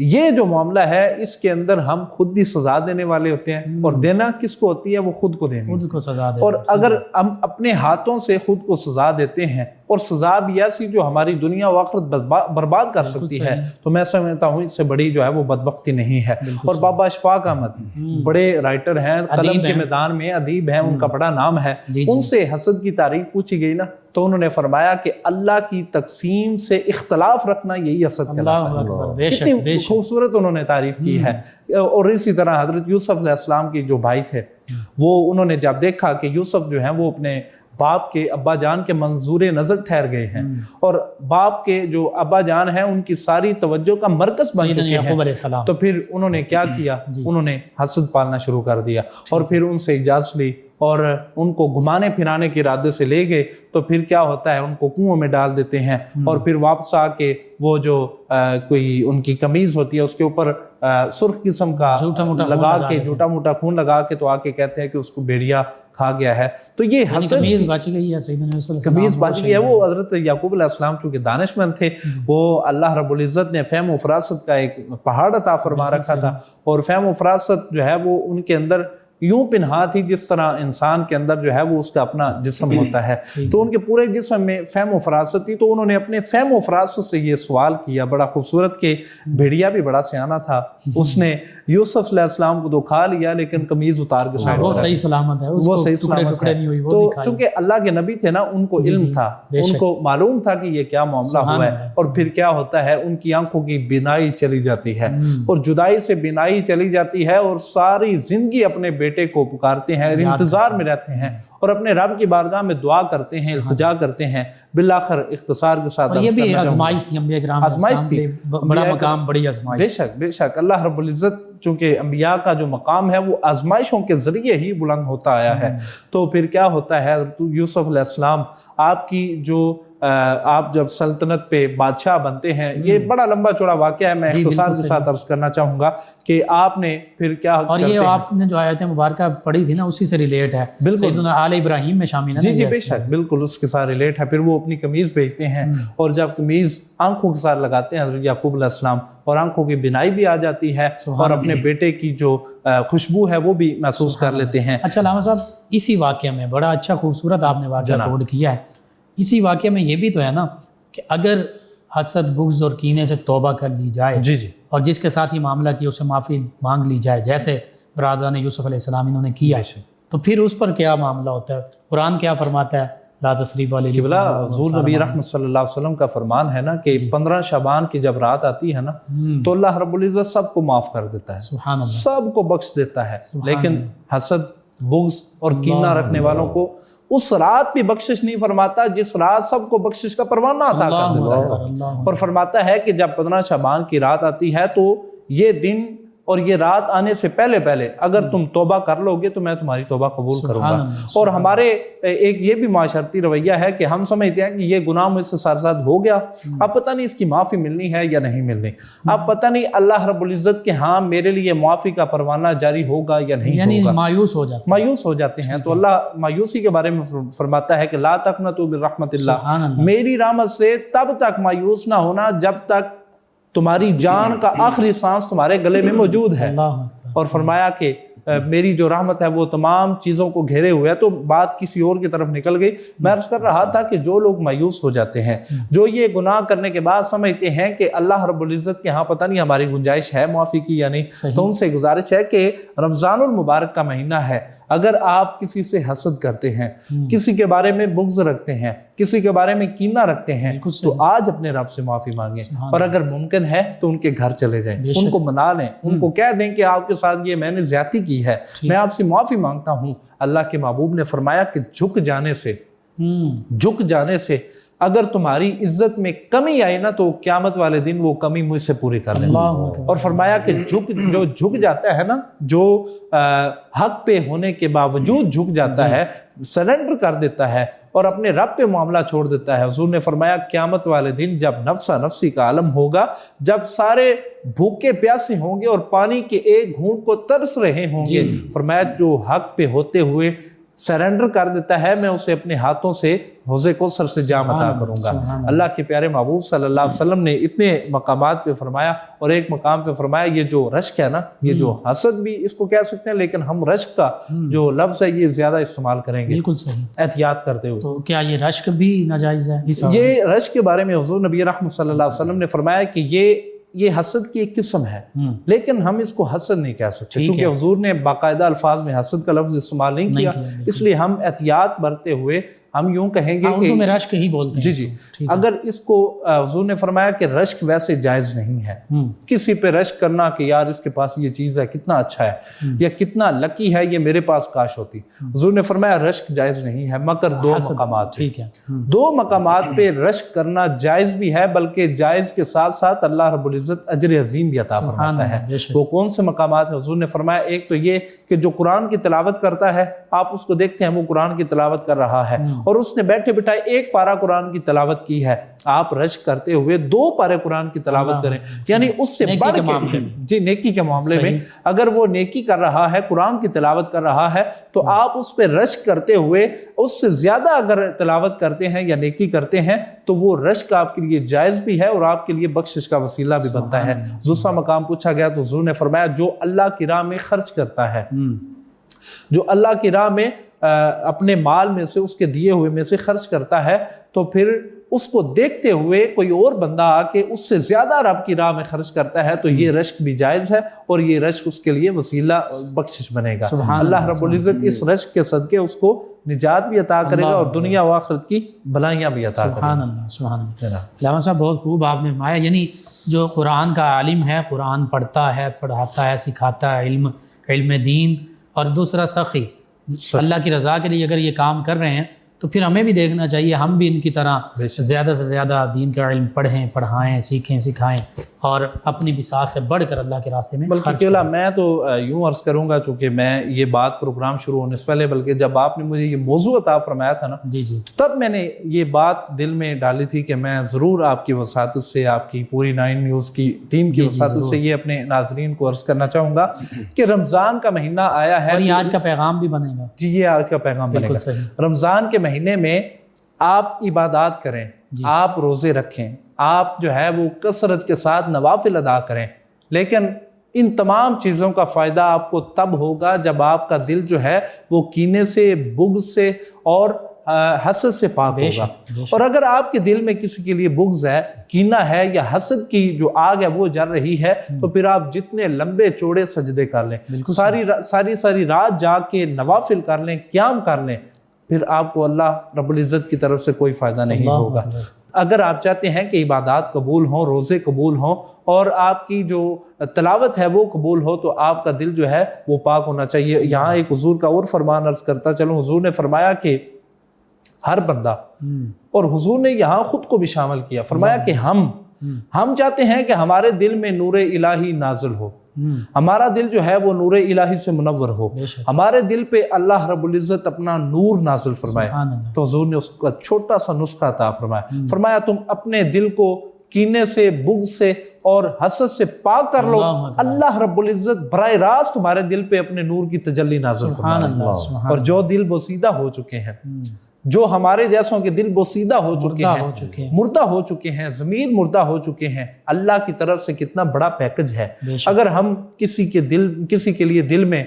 یہ جو معاملہ ہے اس کے اندر ہم خود بھی سزا دینے والے ہوتے ہیں، اور دینا کس کو ہوتی ہے؟ وہ خود کو دینی، خود کو سزا دے. اور اگر ہم اپنے ہاتھوں سے خود کو سزا دیتے ہیں، اور سزا بھی ایسی جو ہماری دنیا و آخرت برباد کر سکتی ہے، تو میں سمجھتا ہوں اس سے بڑی جو ہے وہ بدبختی نہیں ہے. اور بابا اشفاق احمد بڑے رائٹر ہیں، قلم کے میدان میں ادیب ہیں، ان کا بڑا نام ہے. ان سے حسد کی تعریف پوچھی گئی نا تو انہوں نے فرمایا کہ اللہ کی تقسیم سے اختلاف رکھنا یہی حسد کہلاتا ہے. کتنی خوبصورت انہوں نے تعریف کی ہے. اور اسی طرح حضرت یوسف علیہ السلام کے جو بھائی تھے، وہ انہوں نے جب دیکھا کہ یوسف جو ہیں وہ اپنے باپ کے ابا جان کے منظور نظر ٹھہر گئے ہیں، اور باپ کے جو ابا جان ہیں ان کی ساری توجہ کا مرکز بن چکے ہیں، تو پھر انہوں نے کیا کیا؟ انہوں نے حسد پالنا شروع کر دیا، اور پھر ان سے اجازت لی اور ان کو گھمانے پھرانے کے ارادے سے لے گئے. تو پھر کیا ہوتا ہے؟ ان کو کنویں میں ڈال دیتے ہیں، اور پھر واپس آ کے وہ جو کوئی ان کی قمیض ہوتی ہے اس کے اوپر سرخ قسم کا لگا کے، جھوٹا موٹا خون لگا کے، تو آ کے کہتے ہیں کہ اس کو بھیڑیا کھا گیا ہے. تو یہ حسد، قمیض بچ گئی ہے، قمیض بچ گئی ہے. وہ حضرت یعقوب علیہ السلام چونکہ دانشمند تھے، وہ اللہ رب العزت نے فہم و فراست کا ایک پہاڑ عطا فرما رکھا تھا، اور فہم و فراست جو ہے وہ ان کے اندر یوں پنہا تھی جس طرح انسان کے اندر جو ہے وہ اس کا اپنا جسم ہوتا ہے. تو ان کے پورے جسم میں فہم و فراست تھی. تو انہوں نے اپنے فہم و فراست سے یہ سوال کیا بڑا خوبصورت کہ بھیڑیا بھی بڑا سیانہ تھا، اس نے یوسف علیہ السلام کو تو کھا لیا لیکن قمیض اتار کے وہ صحیح سلامت ہے، وہ صحیح سلامت ہے. تو چونکہ اللہ کے نبی تھے نا، ان کو علم تھا، ان کو معلوم تھا کہ یہ کیا معاملہ ہوا ہے. اور پھر کیا ہوتا ہے؟ ان کی آنکھوں کی بینائی چلی جاتی ہے، اور جدائی سے بینائی چلی جاتی ہے، اور ساری زندگی اپنے بیٹے کو پکارتے ہیں، انتظار میں رہتے ہیں اور اپنے رب کی بارگاہ میں دعا کرتے ہیں، التجا کرتے ہیں، بالآخر اختصار کے ساتھ یہ بھی آزمائش تھی انبیاء کرام، آزمائش تھی، بڑا مقام، بڑی آزمائش۔ بے شک بے شک اللہ رب العزت چونکہ انبیاء کا جو مقام ہے وہ آزمائشوں کے ذریعے ہی بلند ہوتا آیا ہے۔ تو پھر کیا ہوتا ہے، یوسف علیہ السلام آپ کی جو آپ جب سلطنت پہ بادشاہ بنتے ہیں، یہ بڑا لمبا چوڑا واقعہ ہے، میں اختصار کے ساتھ عرض کرنا چاہوں گا کہ آپ نے پھر کیا اور یہ آپ نے جو آیت مبارکہ پڑھی تھی نا اسی سے ریلیٹ ہے، سیدنا آل ابراہیم میں شامل ہے۔ جی بے شک بالکل اس کے ساتھ ریلیٹ ہے۔ پھر وہ اپنی قمیض بھیجتے ہیں اور جب قمیض آنکھوں کے ساتھ لگاتے ہیں حضرت یعقوب علیہ السلام، اور آنکھوں کی بینائی بھی آ جاتی ہے اور اپنے بیٹے کی جو خوشبو ہے وہ بھی محسوس کر لیتے ہیں۔ اچھا علامہ صاحب، اسی واقعہ میں بڑا اچھا خوبصورت آپ نے واقعہ کوڈ کیا ہے، اسی واقعہ میں یہ بھی تو ہے نا کہ اگر حسد، بغض اور کینے سے توبہ کر لی جائے جی اور جس کے ساتھ ہی معاملہ کیا اسے معافی مانگ لی جائے، جیسے برادران یوسف علیہ السلام انہوں نے کیا ہے، تو پھر اس پر کیا معاملہ ہوتا ہے؟ قرآن کیا فرماتا ہے؟ لا تثریب علیکم، حضور نبی رحمت صلی اللہ علیہ وسلم کا فرمان ہے نا کہ 15 شعبان کی جب رات آتی ہے نا تو اللہ رب العزت سب کو معاف کر دیتا ہے، سبحان اللہ، سب کو بخش دیتا ہے، لیکن حسد، بغض اور کینہ رکھنے والوں کو اس رات بھی بخشش نہیں فرماتا جس رات سب کو بخشش کا پروانہ عطا کر دیتا ہے، اور فرماتا ہے کہ جب 15 شعبان کی رات آتی ہے تو یہ دن اور یہ رات آنے سے پہلے اگر تم توبہ کر لو گے تو میں تمہاری توبہ قبول کروں گا۔ اور ہمارے ایک یہ بھی معاشرتی رویہ ہے کہ ہم سمجھتے ہیں کہ یہ گناہ مجھ سے سرزد ہو گیا، اب پتہ نہیں اس کی معافی ملنی ہے یا نہیں ملنی، اب پتہ نہیں اللہ رب العزت کے ہاں میرے لیے معافی کا پروانہ جاری ہوگا یا نہیں ہوگا، یعنی مایوس ہو جاتے ہیں۔ تو اللہ مایوسی کے بارے میں فرماتا ہے کہ لا تقنطوا من رحمت اللہ، میری رحمت سے تب تک مایوس نہ ہونا جب تک تمہاری جان کا آخری سانس تمہارے گلے میں موجود ہے، اور فرمایا کہ میری جو رحمت ہے وہ تمام چیزوں کو گھیرے ہوئے ہے۔ تو بات کسی اور کی طرف نکل گئی، میں عرض کر رہا تھا کہ جو لوگ مایوس ہو جاتے ہیں، جو یہ گناہ کرنے کے بعد سمجھتے ہیں کہ اللہ رب العزت کے ہاں پتہ نہیں ہماری گنجائش ہے معافی کی یا نہیں، تو ان سے گزارش ہے کہ رمضان المبارک کا مہینہ ہے، اگر آپ کسی سے حسد کرتے ہیں، کسی کے بارے میں بغض رکھتے ہیں، کسی کے بارے میں کینہ رکھتے ہیں، تو آج اپنے رب سے معافی مانگیں، اور اگر ممکن ہے تو ان کے گھر چلے جائیں، ان کو منا لیں، ان کو کہہ دیں کہ آپ کے ساتھ یہ میں نے زیادتی کی ہے، میں آپ سے معافی مانگتا ہوں۔ اللہ کے محبوب نے فرمایا کہ جھک جانے سے اگر تمہاری عزت میں کمی آئی نا تو قیامت والے دن وہ کمی مجھ سے پوری کر لیں۔ اور فرمایا کہ جو جھک جاتا ہے نا، جو حق پہ ہونے کے باوجود جھک جاتا ہے، سرنڈر کر دیتا ہے اور اپنے رب پہ معاملہ چھوڑ دیتا ہے، حضور نے فرمایا قیامت والے دن جب نفسا نفسی کا عالم ہوگا، جب سارے بھوکے پیاسے ہوں گے اور پانی کے ایک گھونٹ کو ترس رہے ہوں گے، فرمایا جو حق پہ ہوتے ہوئے سرنڈر کر دیتا ہے میں اسے اپنے ہاتھوں سے حوض کوثر سے جام عطا کروں گا۔ اللہ کے پیارے محبوب صلی اللہ علیہ وسلم نے اتنے مقامات پہ فرمایا، اور ایک مقام پہ فرمایا یہ جو رشک ہے نا، یہ جو حسد بھی اس کو کہہ سکتے ہیں، لیکن ہم رشک کا جو لفظ ہے یہ زیادہ استعمال کریں گے، بالکل صحیح، احتیاط کرتے ہوئے۔ تو کیا یہ رشک بھی ناجائز ہے؟ یہ رشک کے بارے میں حضور نبی رحمت صلی اللہ علیہ وسلم نے فرمایا کہ یہ حسد کی ایک قسم ہے، لیکن ہم اس کو حسد نہیں کہہ سکتے، چونکہ حضور نے باقاعدہ الفاظ میں حسد کا لفظ استعمال نہیں کیا، اس لیے ہم احتیاط برتے ہوئے ہم یوں کہیں گے کہ اردو میں رشک ہی بولتے ہیں۔ جی اگر اس کو حضور نے فرمایا کہ رشک ویسے جائز نہیں ہے، کسی پہ رشک کرنا کہ یار اس کے پاس یہ چیز ہے کتنا اچھا ہے یا کتنا لکی ہے یہ میرے پاس کاش ہوتی، حضور نے فرمایا رشک جائز نہیں ہے، مگر دو مقامات، ٹھیک ہے، دو مقامات پہ رشک کرنا جائز بھی ہے، بلکہ جائز کے ساتھ ساتھ اللہ رب العزت اجر عظیم بھی عطا فرماتا ہے۔ وہ کون سے مقامات ہیں؟ حضور نے فرمایا ایک تو یہ کہ جو قرآن کی تلاوت کرتا ہے، آپ اس کو دیکھتے ہیں وہ قرآن کی تلاوت کر رہا ہے اور اس نے بیٹھے بٹھائے ایک پارہ قرآن کی تلاوت کی ہے، آپ رشک کرتے ہوئے 2 پارے قرآن کی تلاوت کریں، یعنی اس سے بڑھ کے جی نیکی کے معاملے میں اگر وہ نیکی کر رہا ہے، قرآن کی تلاوت کر رہا ہے، تو آپ اس پہ رشک کرتے ہوئے اس سے زیادہ اگر تلاوت کرتے ہیں یا نیکی کرتے ہیں تو وہ رشک آپ کے لیے جائز بھی ہے اور آپ کے لیے بخشش کا وسیلہ بھی بنتا ہے۔ دوسرا مقام پوچھا گیا تو حضور نے فرمایا جو اللہ کی راہ میں خرچ کرتا ہے، جو اللہ کی راہ میں اپنے مال میں سے، اس کے دیے ہوئے میں سے خرچ کرتا ہے، تو پھر اس کو دیکھتے ہوئے کوئی اور بندہ آ کے اس سے زیادہ رب کی راہ میں خرچ کرتا ہے تو یہ رشک بھی جائز ہے اور یہ رشک اس کے لیے وسیلہ بخشش بنے گا۔ اللہ رب العزت اس رشک کے صدقے اس کو نجات بھی عطا کرے گا اور دنیا و آخرت کی بھلائیاں بھی عطا کرے گا۔ سبحان اللہ، سبحان اللہ۔ علامہ صاحب بہت خوب آپ نے فرمایا، یعنی جو قرآن کا عالم ہے، قرآن پڑھتا ہے، پڑھاتا ہے، سکھاتا ہے، علم دین اور دوسرا سخی، اللہ کی رضا کے لیے اگر یہ کام کر رہے ہیں تو پھر ہمیں بھی دیکھنا چاہیے ہم بھی ان کی طرح زیادہ سے زیادہ دین کا علم پڑھیں، پڑھائیں، سیکھیں، سکھائیں اور اپنی بساط سے بڑھ کر اللہ کے راستے میں بلکہ کیلا میں تو یوں عرض کروں گا، چونکہ میں یہ بات پروگرام شروع ہونے سے پہلے، بلکہ جب آپ نے مجھے یہ موضوع عطا فرمایا تھا نا، جی جی تب میں نے یہ بات دل میں ڈالی تھی کہ میں ضرور آپ کی وساطت سے، آپ کی پوری 9 نیوز کی ٹیم کی وساطت سے یہ اپنے ناظرین کو عرض کرنا چاہوں گا کہ رمضان کا مہینہ آیا ہے، اور یہ آج کا پیغام بھی بنے گا۔ جی یہ آج کا پیغام بنے گا۔ رمضان کے مہینے میں آپ عبادات کریں، آپ روزے رکھیں، آپ جو ہے وہ کثرت کے ساتھ نوافل ادا کریں، لیکن ان تمام چیزوں کا فائدہ آپ کو تب ہوگا جب آپ کا دل جو ہے وہ کینے سے، بغض سے اور حسد سے پاک ہوگا۔ اور اگر آپ کے دل میں کسی کے لیے بغض ہے، کینہ ہے یا حسد کی جو آگ ہے وہ جل رہی ہے، تو پھر آپ جتنے لمبے چوڑے سجدے کر لیں، ساری رات جاگ کے نوافل کر لیں، قیام کر لیں، پھر آپ کو اللہ رب العزت کی طرف سے کوئی فائدہ نہیں ہوگا۔ اگر آپ چاہتے ہیں کہ عبادات قبول ہوں، روزے قبول ہوں اور آپ کی جو تلاوت ہے وہ قبول ہو، تو آپ کا دل جو ہے وہ پاک ہونا چاہیے۔ یہاں ایک حضور کا اور فرمان عرض کرتا چلوں، حضور نے فرمایا کہ ہر بندہ، اور حضور نے یہاں خود کو بھی شامل کیا، فرمایا کہ ہم چاہتے ہیں کہ ہمارے دل میں نور الہی نازل ہو، ہمارا دل جو ہے وہ نور الہی سے منور ہو، ہمارے دل پہ اللہ رب العزت اپنا نور نازل فرمائے۔ تو حضور نے اس کا چھوٹا سا نسخہ عطا فرمایا تم اپنے دل کو کینے سے، بغض سے اور حسد سے پاک کر لو، اللہ رب العزت براہ راست تمہارے دل پہ اپنے نور کی تجلی نازل فرمائے۔ اور جو دل بوسیدہ ہو چکے ہیں، جو ہمارے جیسوں کے دل بوسیدہ ہو چکے ہیں، مردہ ہو چکے ہیں، ضمیر مردہ ہو چکے ہیں، اللہ کی طرف سے کتنا بڑا پیکج ہے۔ اگر ہم کسی کے لیے دل میں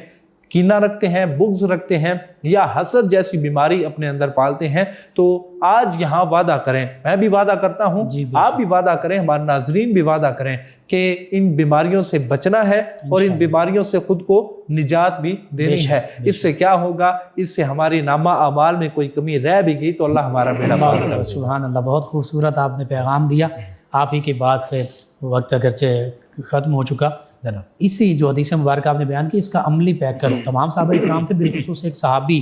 کینہ رکھتے ہیں، بغض رکھتے ہیں یا حسد جیسی بیماری اپنے اندر پالتے ہیں، تو آج یہاں وعدہ کریں، میں بھی وعدہ کرتا ہوں، آپ بھی وعدہ کریں، ہمارے ناظرین بھی وعدہ کریں کہ ان بیماریوں سے بچنا ہے اور ان بیماریوں سے خود کو نجات بھی دینی ہے۔ اس سے کیا ہوگا؟ اس سے ہماری نامہ اعمال میں کوئی کمی رہ بھی گئی تو اللہ ہمارا بیڑا پار کر دے۔ سبحان اللہ، بہت خوبصورت آپ نے پیغام دیا۔ آپ ہی کی بات سے وقت اگرچہ ختم ہو چکا، اسی جو حدیث مبارکہ آپ نے بیان کی، اس کا عملی پیکر تمام صحابہ کرام تھے، بالخصوص ایک صحابی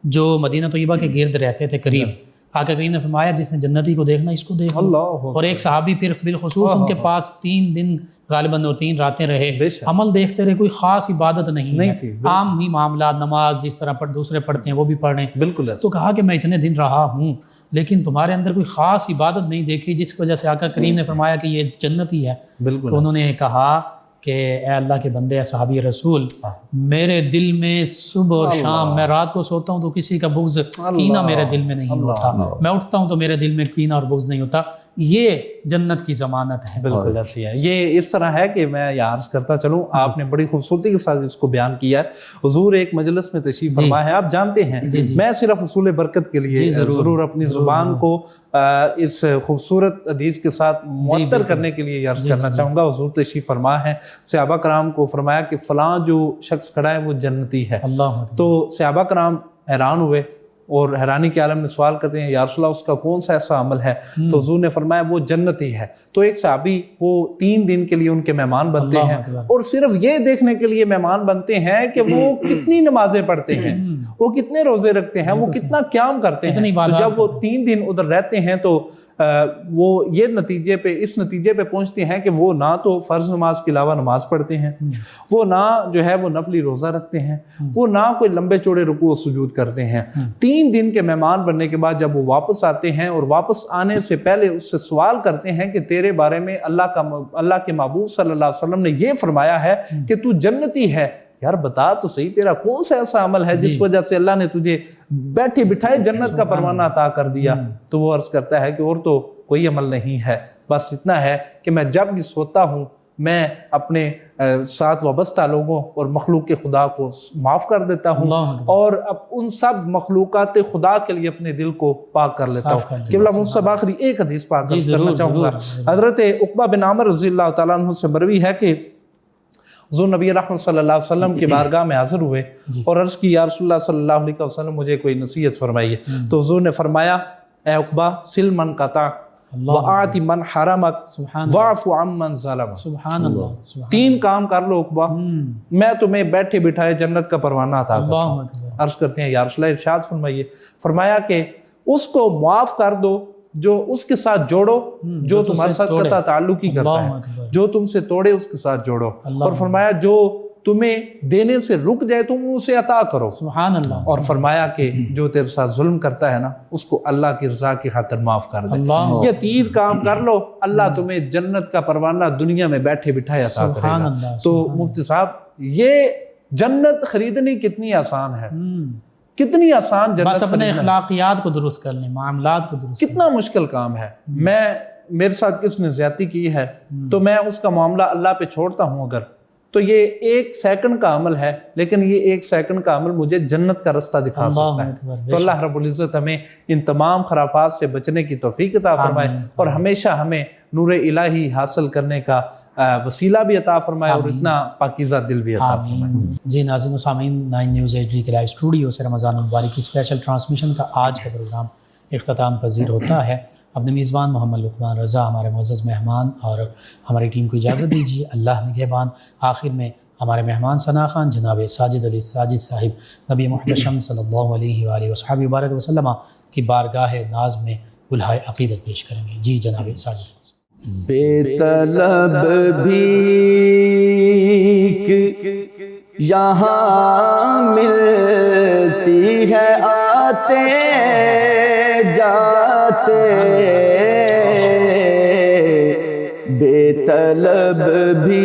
جو مدینہ طیبہ کے گرد رہتے تھے قریب، آقا کریم نے فرمایا جس نے جنتی کو دیکھنا اس کو دیکھ لو۔ اور ایک صحابی پھر بالخصوص ان کے پاس 3 دن غالباً اور 3 راتیں رہے، عمل دیکھتے رہے، کوئی خاص عبادت نہیں ہے، عام ہی معاملات، نماز جس طرح دوسرے پڑھتے ہیں وہ بھی پڑھ رہے ہیں۔ بالکل۔ تو کہا کہ میں اتنے دن رہا ہوں لیکن تمہارے اندر کوئی خاص عبادت نہیں دیکھی، جس وجہ سے آقا کریم نے فرمایا کہ یہ جنتی ہے۔ تو انہوں نے کہا کہ اے اللہ کے بندے، صحابی رسول، میرے دل میں صبح اور شام، میں رات کو سوتا ہوں تو کسی کا بغض، کینہ میرے دل میں نہیں ہوتا، میں اٹھتا ہوں تو میرے دل میں کینہ اور بغض نہیں ہوتا، یہ جنت کی ضمانت ہے۔ بالکل ایسی ہے، یہ اس طرح ہے کہ میں یہ عرض کرتا چلوں، آپ نے بڑی خوبصورتی کے ساتھ اس کو بیان کیا ہے۔ حضور ایک مجلس میں تشریف فرما ہے، آپ جانتے ہیں میں صرف حصول برکت کے لیے ضرور اپنی زبان کو اس خوبصورت حدیث کے ساتھ معطر کرنے کے لیے عرض کرنا چاہوں گا۔ حضور تشریف فرما ہے، صحابہ کرام کو فرمایا کہ فلاں جو شخص کھڑا ہے وہ جنتی ہے۔ تو صحابہ کرام حیران ہوئے اور حیرانی کے عالم میں سوال کرتے ہیں، یا رسول اللہ اس کا کون سا ایسا عمل ہے؟ تو حضور نے فرمایا وہ جنتی ہے۔ تو ایک صحابی وہ 3 دن کے لیے ان کے مہمان بنتے ہیں اور صرف یہ دیکھنے کے لیے مہمان بنتے ہیں کہ وہ کتنی نمازیں پڑھتے ہیں، وہ کتنے روزے رکھتے ہیں، وہ کتنا قیام کرتے ہیں۔ تو جب وہ 3 دن ادھر رہتے ہیں تو وہ یہ اس نتیجے پہ پہنچتے ہیں کہ وہ نہ تو فرض نماز کے علاوہ نماز پڑھتے ہیں، وہ نہ جو ہے وہ نفلی روزہ رکھتے ہیں، وہ نہ کوئی لمبے چوڑے رکوع و سجود کرتے ہیں۔ 3 دن کے مہمان بننے کے بعد جب وہ واپس آتے ہیں اور واپس آنے سے پہلے اس سے سوال کرتے ہیں کہ تیرے بارے میں اللہ کے محبوب صلی اللہ علیہ وسلم نے یہ فرمایا ہے کہ تو جنتی ہے، یار بتا تو صحیح تیرا کون سا ایسا عمل ہے جس وجہ سے اللہ نے تجھے بیٹھے بٹھائے جنت کا پروانہ عطا کر دیا؟ تو وہ عرض کرتا ہے کہ اور تو کوئی عمل نہیں ہے، بس اتنا ہے کہ میں جب بھی سوتا ہوں میں اپنے ساتھ وابستہ لوگوں اور مخلوق کے خدا کو معاف کر دیتا ہوں اور اب ان سب مخلوقات خدا کے لیے اپنے دل کو پاک کر لیتا ہوں۔ قبلہ مصطفیٰ آخری ایک حدیث پاک کرنا چاہوں گا۔ حضرت عقبہ بن عامر رضی اللہ تعالیٰ عنہ سے مروی ہے کہ حضور نبی رحمت صلی اللہ علیہ وسلم کی بارگاہ میں حاضر ہوئے اور عرض کی، یا رسول اللہ صلی اللہ علیہ وسلم مجھے کوئی نصیحت فرمائیے۔ تو حضور نے فرمایا، اے عقبہ سل من قطع، وآت من حرمک سبحان واعف عمن ظلمک. سبحان اللہ سبحان 3 کام کر لو عقبہ، میں تمہیں بیٹھے بٹھائے جنت کا پروانہ عطا کرتا اللہ ہوں. اکبر. عرض کرتے ہیں یا رسول اللہ ارشاد فرمائیے، فرمایا کہ اس کو معاف کر دو جو اس کے ساتھ جوڑو جو تمہارے ساتھ قطع تعلق ہی کرتا اللہ ہے، اکبر. جو تم سے توڑے اس کے ساتھ جوڑو. اور فرمایا جو تمہیں دینے سے رک جائے تم اسے عطا کرو. سبحان اللہ. اور فرمایا کہ جو تیرے ساتھ ظلم کرتا ہے نا اس کو اللہ کی رضا کی خاطر معاف کر دے. اللہ. یہ 3 کام کر لو، اللہ تمہیں جنت کا پروانہ دنیا میں بیٹھے بٹھائے عطا کرے سبحان گا. اللہ. تو مفتی صاحب یہ جنت خریدنی کتنی آسان ہے، کتنی آسان جنت بس اپنے خریدنا ہے. اخلاقیات کو درست کر لیں، معاملات کو درست کتنا مشکل کام ہے. میرے ساتھ کس نے زیادتی کی ہے تو میں اس کا معاملہ اللہ پہ چھوڑتا ہوں اگر، تو یہ 1 سیکنڈ کا عمل ہے، لیکن یہ 1 سیکنڈ کا عمل مجھے جنت کا رستہ دکھا سکتا ہے. تو اللہ رب العزت ہمیں ان تمام خرافات سے بچنے کی توفیق عطا فرمائے اور ہمیشہ ہمیں نور الہی حاصل کرنے کا وسیلہ بھی عطا فرمائے اور اتنا پاکیزہ دل بھی عطا فرمائے. آمین. جی ناظرین و سامعین، 9 نیوز HD کے لائیو اسٹوڈیو سے رمضان المبارک کی اسپیشل ٹرانسمیشن کا آج کا پروگرام اختتام پذیر ہوتا ہے. اپنے میزبان محمد لقمان رضا، ہمارے معزز مہمان اور ہماری ٹیم کو اجازت دیجیے. اللہ نگہبان. آخر میں ہمارے مہمان ثنا خان جناب ساجد علی ساجد صاحب نبی محتشم صلی اللہ علیہ وآلہ وصحبہ وبارک وسلم کی بارگاہ ناز میں گلہائے عقیدت پیش کریں گے. جی جناب ساجد. بے طلب بھیک یہاں ملتی ہے آتے جاتے، بے طلب بھیک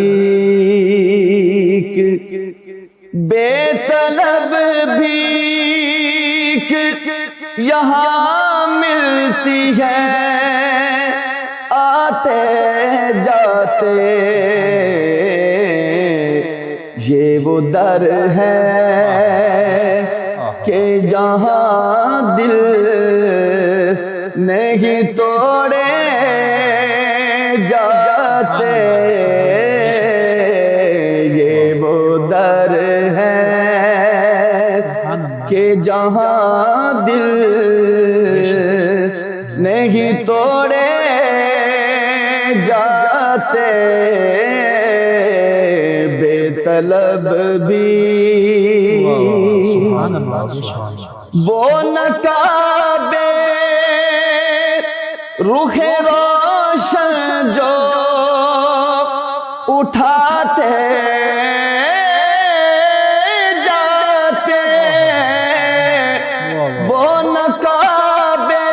بے طلب بھیک یہاں ملتی ہے آتے جاتے، یہ وہ در ہے کہ جہاں دل نہیں توڑے جاتے، یہ وہ در ہے کہ جہاں دل نہیں توڑے جاتے، بے طلب بھی وہ نقابے رخ روشن جو اٹھاتے جاتے، وہ نقابے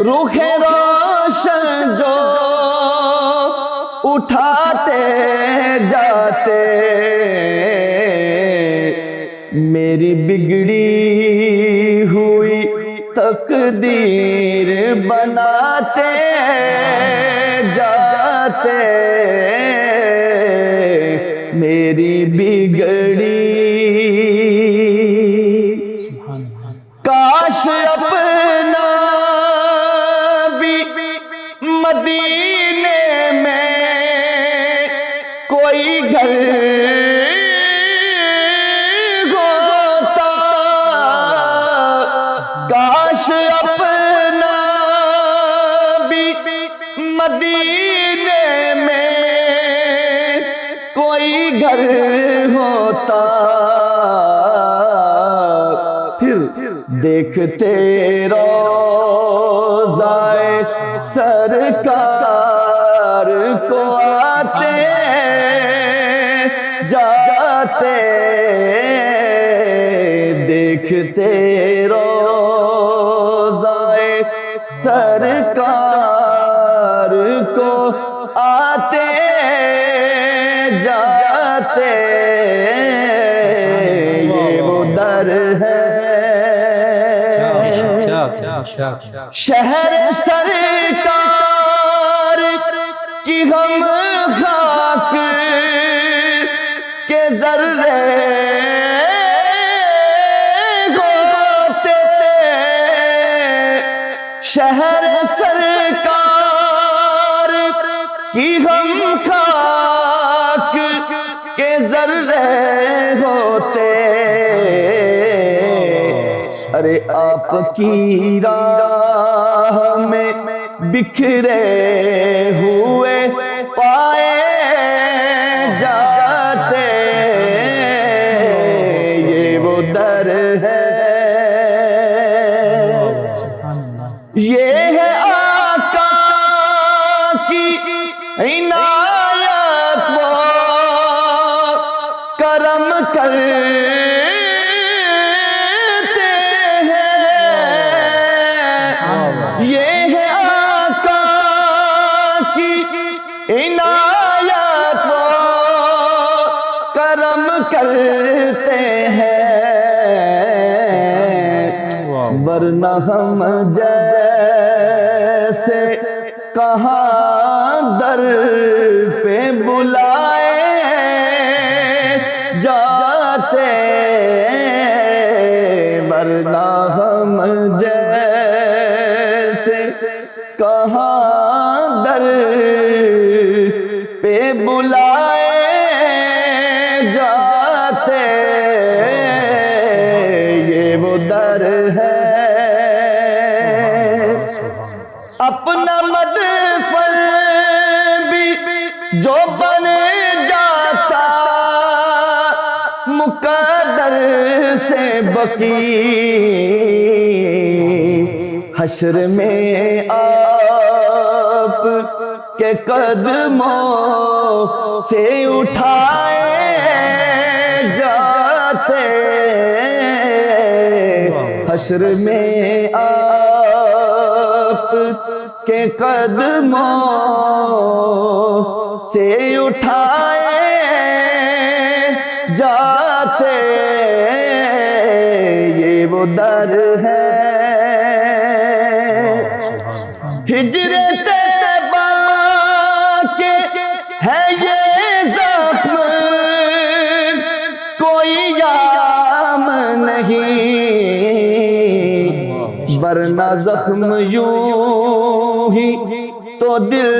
رخ روشن جو اٹھاتے جاتے، میری بگڑی ہوئی تقدیر بناتے جاتے، میری بگڑی کاش اپنا بھی مدینے میں کوئی گھر ہوتا، کاش اپنا بھی مدینے میں کوئی گھر ہوتا، پھر دیکھتے روضائے سرکار کو آتے جاتے، دیکھتے روضائے سرکار کو آتے جاتے، یہ وہ در ہے شہر سرکار کی ہم خاک کے ذرے ہوتے، شہر سرکار کی ہم خاک کے ذرے ہوتے، ارے آپ کی راہ میں بکھرے ہوئے پائے جاتے، یہ وہ در ہے، یہ ہے آقا کی عنایت، وہ کرم کرتے ہیں، یہ ہے آقا کی عنایت، وہ کرم کرتے ہیں، ورنہ ہم جیسے کہاں در پہ بلائے جاتے، ورنہ ہم جیسے کہاں در پہ بلائے جاتے، یہ وہ در ہے، اپنا مدفن بھی جو بن جاتا مقدر سے بقی، حشر میں آپ کے قدموں سے اٹھائے جاتے، حشر میں آپ کے قدموں سے اٹھائے جاتے، یہ وہ در ہے، ہجر طیبہ کے ہے یہ زخم، کوئی یام نہیں، ورنہ زخم یوں ہی تو دل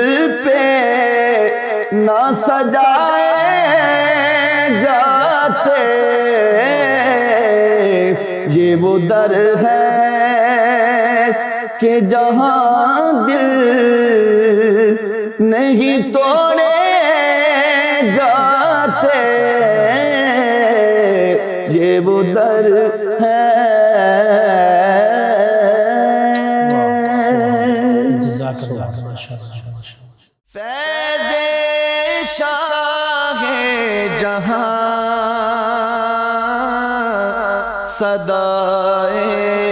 پہ نہ سجائے جاتے، یہ وہ در ہے کہ جہاں دل نہیں توڑے جاتے، یہ وہ در ہے۔ فیض شاہ جہاں صدائے